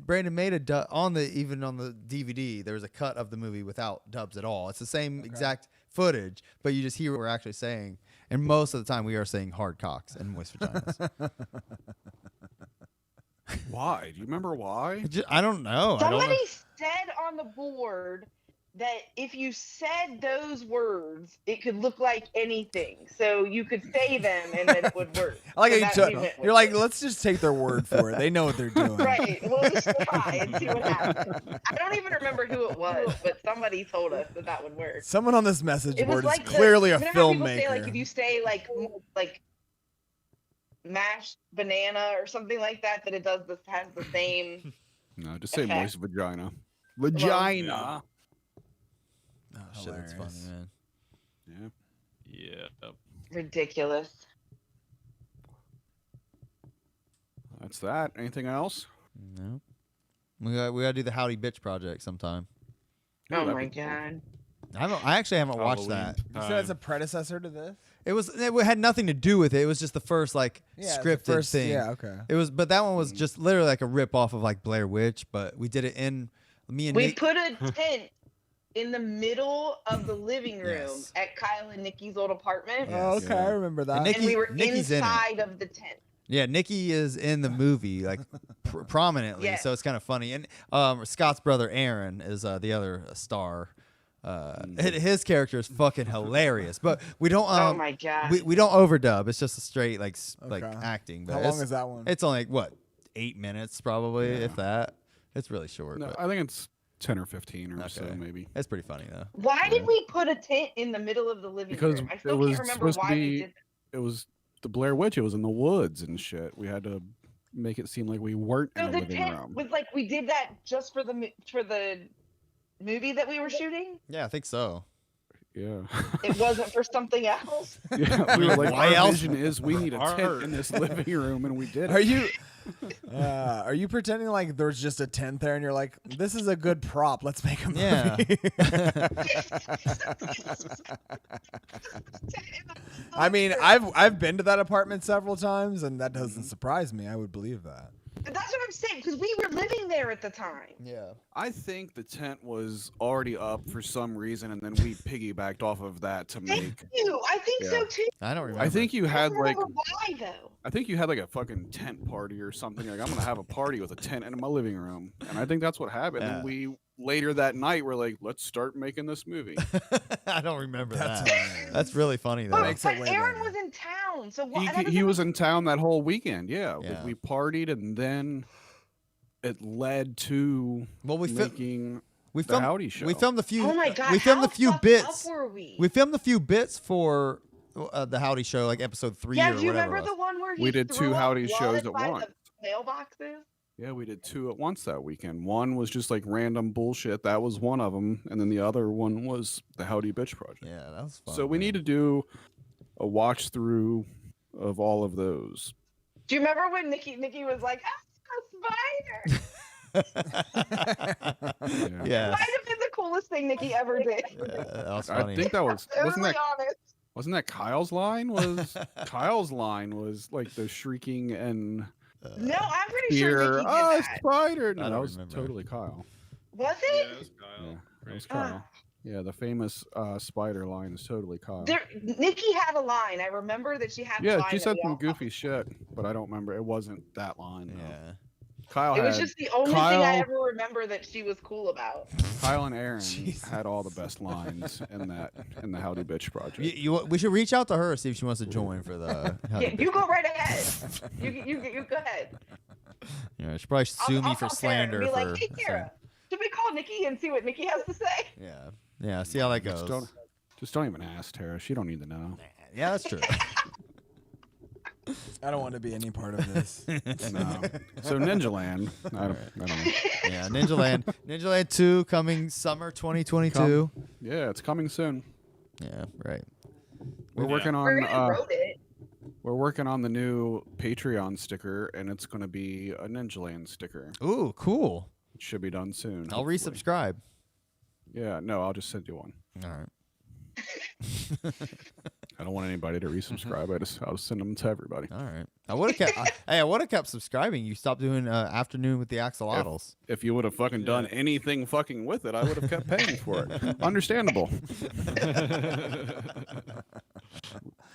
Brandon made even on the DVD, there was a cut of the movie without dubs at all. It's the same exact footage, but you just hear what we're actually saying. And most of the time, we are saying hard cocks and moist vaginas. Why? Do you remember why? I don't know. Somebody said on the board that if you said those words, it could look like anything. So you could say them and then it would work. I like So how that you we went you're with like, it. let's just take their word for it. They know what they're doing. Right. We'll just try and see what happens. I don't even remember who it was, but somebody told us that that would work. Someone on this message It was board like is clearly a you know how people filmmaker. say, like, if you say like mashed banana or something like that, that it does this has the same. No, just say effect. moist vagina. Vagina. Oh shit, that's funny, man. Yeah. Yeah. Ridiculous. That's that. Anything else? No. We gotta do the Howdy Bitch project sometime. Oh my god. I actually haven't watched that. You said it's a predecessor to this? It had nothing to do with it. It was just the first like Yeah, scripted the first, thing. Yeah, okay. It was, but that one was just literally like a rip off of like Blair Witch. But we did it in me and We Nick. put a tent in the middle of the living room Yes. at Kyle and Nikki's old apartment. Oh, okay, I remember that. And And we were Nikki's in it. inside of the tent. Yeah, Nikki is in the movie like prominently, Yeah. so it's kind of funny. And Scott's brother Aaron is the other star. His character is fucking hilarious, but we don't. Oh my god. We don't overdub. It's just a straight like like Okay. acting. But How long is that one? It's only like what 8 minutes probably, if that. It's really short. No, but I think it's 10 or 15 or so, Okay. maybe. it's pretty funny though. Why did we put a tent in the middle of the living Because room? I it still was can't remember supposed to why we be. did that. It was the Blair Witch. It was in the woods and shit. We had to make it seem like we weren't in So a the living tent room. was like we did that just for the movie that we were shooting. Yeah, I think so. Yeah. It wasn't for something else. Yeah, we were like, Why our else? vision is we need a tent Art. in this living room, and we did. Are you pretending like there's just a tent there and you're like, this is a good prop, let's make a movie? Yeah. I mean, I've been to that apartment several times and that doesn't surprise me. I would believe that. That's what I'm saying because we were living there at the time. Yeah. I think the tent was already up for some reason, and then we piggybacked off of that to make. Thank you. I think so Yeah. too. I don't remember. I think you I had don't like. remember why though. I think you had like a fucking tent party or something. Like, I'm gonna have a party with a tent in my living room, and I think that's what happened. Yeah. And we later that night were like, let's start making this movie. I don't remember That's that. hilarious. That's really funny though. makes it But way Aaron better. was in town, so why? He was in town that whole weekend. Yeah, Yeah. we partied, and then it led to Well, we making we the filmed Howdy Show. We filmed a few. Oh my god! We filmed how a few fucked bits. Up were we? We filmed a few bits for the Howdy Show, like episode 3 yeah, or do you whatever. remember it was. the one where he We did threw two up Howdy shows blood at by once. The mailboxes. Yeah, we did 2 at once that weekend. One was just like random bullshit. That was one of them, and then the other one was the Howdy Bitch project. Yeah, that was fun. So we man. need to do a watch through of all of those. Do you remember when Nikki was like, "Ah, a spider"? Yeah. Might have been the coolest thing Nikki ever did. That was I funny. think that was wasn't Totally that honest. wasn't that Kyle's line? Was Kyle's line was like the shrieking and No, I'm pretty sure fear? Nikki did Oh, that. spider! No, I that don't was remember. totally Kyle. Was Yeah, it? it was Kyle. Yeah, that was Ah. Kyle. Yeah, the famous spider line is totally Kyle. Nikki had a line. I remember that she had. a Yeah, line she that said we some all goofy shit, but I don't remember. It wasn't that line. though. Yeah. Kyle It was had just the only thing I Kyle- ever remember that she was cool about. Kyle and Aaron had all the best lines in the Howdy Bitch project. We should reach out to her, see if she wants to join for the. Howdy Yeah, Bitch. you go right ahead. You go ahead. Yeah, she'll probably sue me I'll for call Tara and slander. Be like, for hey Tara, should we call Nikki and see what Nikki has to say? Yeah. See how that Just goes. don't even ask Tara. She don't need to know. Yeah, that's true. I don't want to be any part of this. No. So Ninja Land. I don't know. Yeah, Ninja Land. Ninja Land 2 coming summer 2022. Yeah, it's coming soon. Yeah, right. We're working on Brandon wrote it. we're working on the new Patreon sticker, and it's going to be a Ninja Land sticker. Ooh, cool. It should be done soon. I'll hopefully. resubscribe. Yeah, no, I'll just send you one. All right. I don't want anybody to resubscribe. I'll just send them to everybody. All right. I would have kept. Hey, I would have kept subscribing. You stopped doing afternoon with the axolotls. If you would have fucking done anything fucking with it, I would have kept paying for it. Understandable.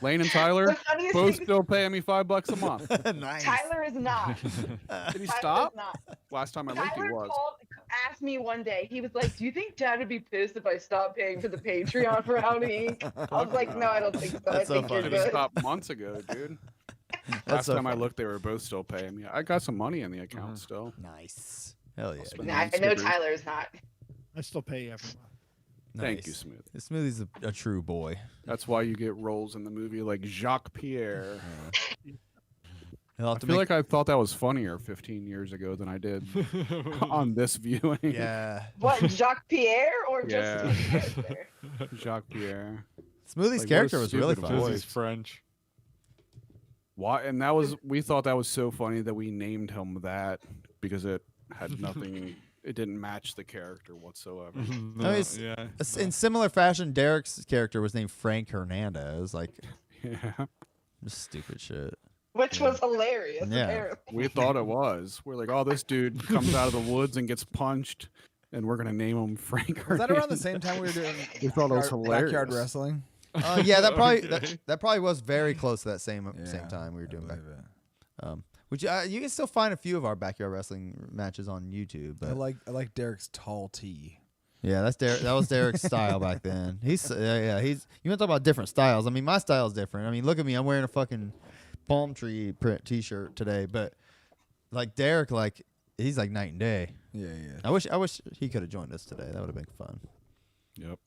Lane and Tyler The funniest both thing- still paying me $5 a month. Nice. Tyler is not. Did he Tyler stop? is not. Last time I looked, he Tyler was. asked me one day. He was like, "Do you think Dad would be pissed if I stopped paying for the Patreon for Howdy Inc?" I was like, "No, I don't think so. I That's so think funny. you're Should have good." stopped months ago, dude. That's Last so time I funny. looked, they were both still paying me. I got some money in the account still. Nice. Hell yeah. spend Nah, on I know stickers. Tyler's not. I still pay every month. Thank you, Nice. Smooth. Smoothie's a true boy. That's why you get roles in the movie like Jacques Pierre. He'll have I to feel make- like I thought that was funnier 15 years ago than I did on this viewing. Yeah. What, Jacques Pierre or just Yeah. his character? Jacques Pierre. Smoothie's Like, what a character was really stupid fun. voice. He's French. Why? And we thought that was so funny that we named him that because it had nothing. It didn't match the character whatsoever. No, in similar fashion, Derek's character was named Frank Hernandez. Like, yeah, just stupid shit. Which was hilarious. Yeah. Apparently. We thought it was. We're like, oh, this dude comes out of the woods and gets punched, and we're gonna name him Frank. Was that around the Hernandez. same time we were doing We thought it was backyard hilarious. wrestling? Yeah, that probably Okay. that probably was very close to that same Yeah, time we were I doing back. believe it. Which you can still find a few of our backyard wrestling matches on YouTube. But I like Derek's tall tee. yeah, that's Derek. That was Derek's style back then. He's he's. You want to talk about different styles? I mean, my style is different. I mean, look at me. I'm wearing a fucking palm tree print T-shirt today, but like Derek, like he's like night and day. Yeah. I wish he could have joined us today. That would have been fun. Yep.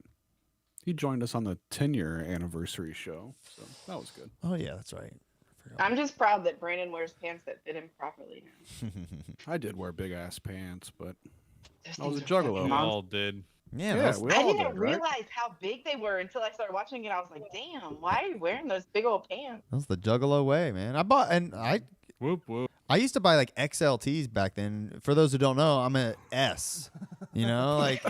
He joined us on the 10-year anniversary show, so that was good. Oh yeah, that's right. I'm just proud that Brandon wears pants that fit him properly now. I did wear big ass pants, but Those I was a things are fucking juggalo. We monsters. all did. Yeah, Yeah, we I all didn't did, right? realize how big they were until I started watching it. I was like, damn, why are you wearing those big old pants? that's the Juggalo way, man. Whoop whoop. I used to buy like XLTs back then. For those who don't know, I'm a S. You know, like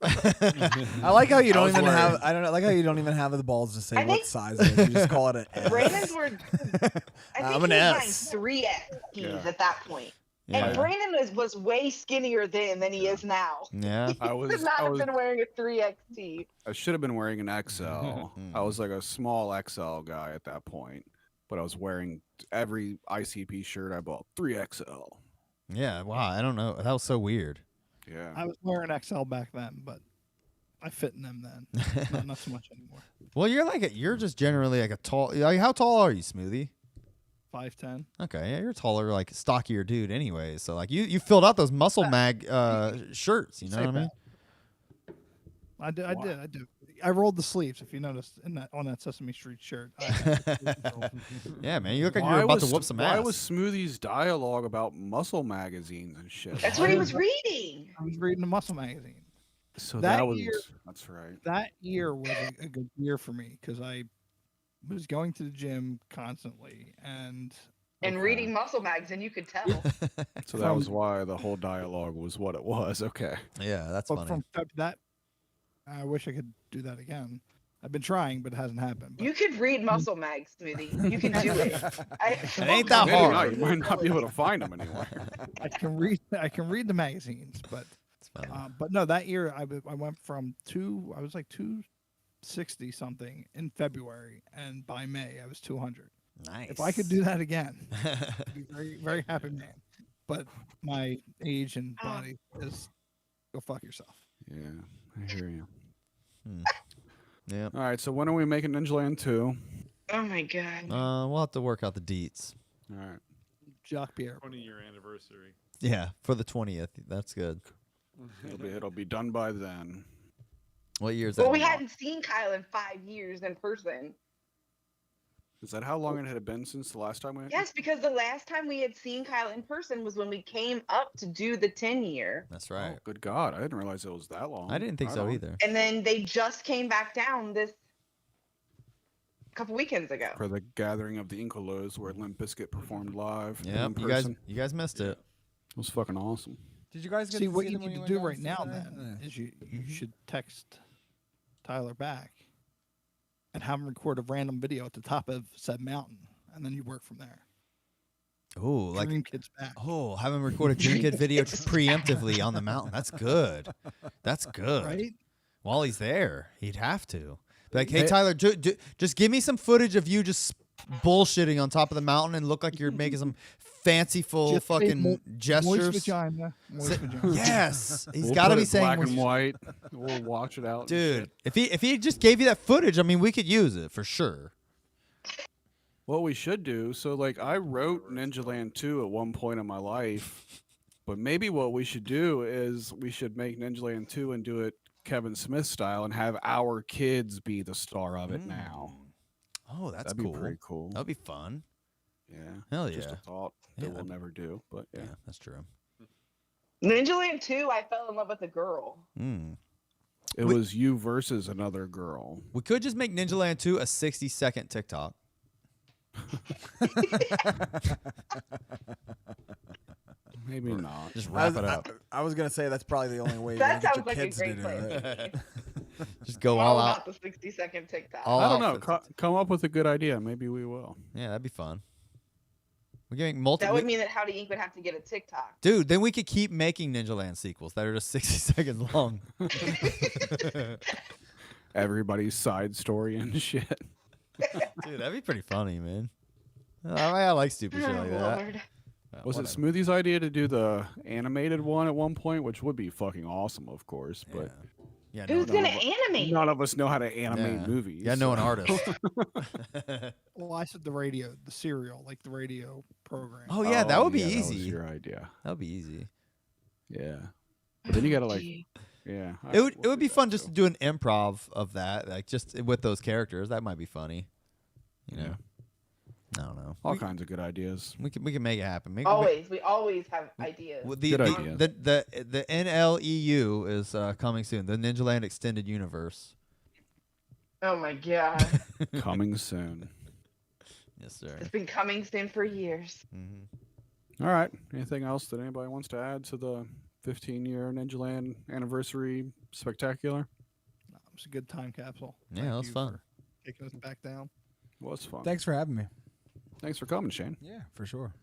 I like how you I don't was even wearing- have. I don't know. I like how you don't even have the balls to say I what think- size it is. You just call it an S. Brandon's were, I think I'm an he was S. buying 3X Yeah. at that point. yeah, And Brandon was way skinnier then than he is now. yeah. He I should was- not I have was- been wearing a 3XT. I should have been wearing an XL. I was like a small XL guy at that point, but I was wearing every ICP shirt I bought 3XL. Yeah, wow. I don't know. That was so weird. Yeah. I was wearing XL back then, but I fit in them then. Not so much anymore. Well, you're just generally like a tall. Like, how tall are you, Smoothie? 5'10". Okay, yeah, you're a taller, like stockier dude, anyway. So like you filled out those muscle mag shirts. You know what I mean? I did. I rolled the sleeves. If you noticed on that Sesame Street shirt. I Yeah, man. You look like you're about to whoop some why ass. was Smoothie's dialogue about muscle magazines and shit? That's what he was reading. was reading the Muscle magazine. So that that was year- that's right. That year was a good year for me because I was going to the gym constantly and And Okay. reading muscle mags, and you could tell. So that was why the whole dialogue was what it was. Okay. Yeah, that's but funny. from that I wish I could do that again. I've been trying, but it hasn't happened. But You could read muscle mags, Smoothie. You can do it. It ain't that Maybe hard. not. You might not be able to find them anywhere. I can read the magazines, but It's funny. but no, that year I went from I was like 260 something in February, and by May I was 200. Nice. If I could do that again, I'd be very very happy man. But my age and body is go fuck yourself. Yeah, I hear you. Yeah. All right, so when are we making Ninja Land 2? Oh my god. We'll have to work out the deets. All right. Jacques Pierre. 20-year anniversary. Yeah, for the 20th. That's good. It'll be done by then. What year is that? Well, we hadn't seen Kyle in 5 years in person. Is that how long it had been since the last time we? Yes, because the last time we had seen Kyle in person was when we came up to do the 10-year. That's right. Oh, good God, I didn't realize it was that long. I didn't think Right so on. either. And then they just came back down this couple weekends ago. For the gathering of the Incolos, where Limp Bizkit performed live. Yeah, in you guys, person. you guys missed it. It was fucking awesome. Did you guys get See to what see you them when need to went do down right now today? then is you should text Tyler back and have him record a random video at the top of said mountain, and then you work from there. Oh, like Dream Kid's back. oh, have him record a Dream Kid video preemptively on the mountain. That's good. That's good. Right? While he's there, he'd have to. Be like, hey Hey- Tyler, just give me some footage of you just bullshitting on top of the mountain and look like you're making some fanciful Just say fucking moist gestures. vagina. Moist vagina. Yes, he's We'll got to put be it saying black more and white. We'll watch it out, and dude. shit. If he just gave you that footage, I mean, we could use it for sure. What we should do, so like I wrote Ninja Land 2 at one point in my life, but maybe what we should do is we should make Ninja Land 2 and do it Kevin Smith style and have our kids be the star of it now. Oh, that's That'd cool. be pretty cool. That'd be fun. Yeah. Hell Just yeah. a thought Yeah, that we'll that'd be- never do, but yeah. Yeah, that's true. Ninja Land 2, I fell in love with a girl. Mm. It was you versus another girl. We could just make Ninja Land 2 a 60-second TikTok. Maybe not. Just I wrap was, it up. I was gonna say that's probably the only way you're That gonna get sounds your like a kids to great do plan. it. Just go All all about out. the 60-second TikTok. All I don't know. outfits. Come up with a good idea. Maybe we will. Yeah, that'd be fun. We're getting multiple. That would mean that Howdy Inc. would have to get a TikTok. Dude, then we could keep making Ninja Land sequels that are just 60 seconds long. Everybody's side story and shit. Dude, that'd be pretty funny, man. I like stupid shit like that. Lord. Was it Whatever. Smoothie's idea to do the animated one at one point, which would be fucking awesome, of course, but Yeah, Who's no, gonna of- animate? none of us know how to animate Yeah. movies. Yeah, know an so- artist. Well, I said the radio, the serial, like the radio program. Oh yeah, that would be yeah, that was easy. your idea. That would be easy. Yeah. But then you gotta like, yeah. It would be fun just to do an improv of that, like just with those characters. That might be funny. You know, I don't know. All kinds of good ideas. We can make it happen. Make, We always have ideas. Well, Good ideas. The NLEU is coming soon. The Ninja Land Extended Universe. Oh my god. Coming soon. Yes, sir. It's been coming soon for years. Mm-hmm. All right. Anything else that anybody wants to add to the 15-year Ninja Land anniversary spectacular? No, it was a good time capsule. Yeah, Thank that was you fun. for taking us back down. Was fun. Thanks for having me. Thanks for coming, Shane. Yeah, for sure.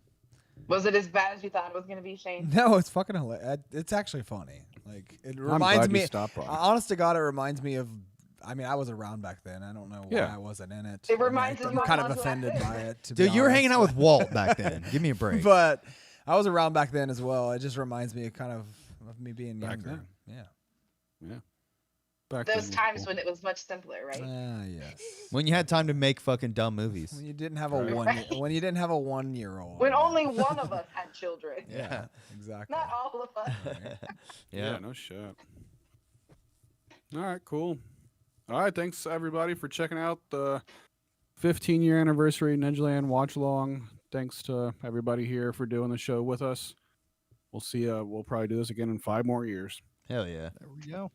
Was it as bad as you thought it was gonna be, Shane? No, it's fucking hilarious. It's actually funny. Like it I'm reminds glad me. you stopped by. Honest to God, it reminds me of. I mean, I was around back then. I don't know why Yeah. I wasn't in it. It reminds I'm you of kind of Monzo back offended then. by it. To be Dude, you were honest. hanging out with Walt back then. Give me a break. But I was around back then as well. It just reminds me kind of me being Back younger. then. Yeah. Yeah. Back Those then was times cool. when it was much simpler, right? Yes. When you had time to make fucking dumb movies. When you didn't have a Right. one. When you didn't have a 1-year-old. When only one of us had children. Yeah. Exactly. Not all of us. Yeah, no shit. All right, cool. All right, thanks everybody for checking out the 15-year anniversary Ninja Land watch along. Thanks to everybody here for doing the show with us. We'll see. We'll probably do this again in 5 more years. Hell yeah. There we go.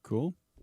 Cool.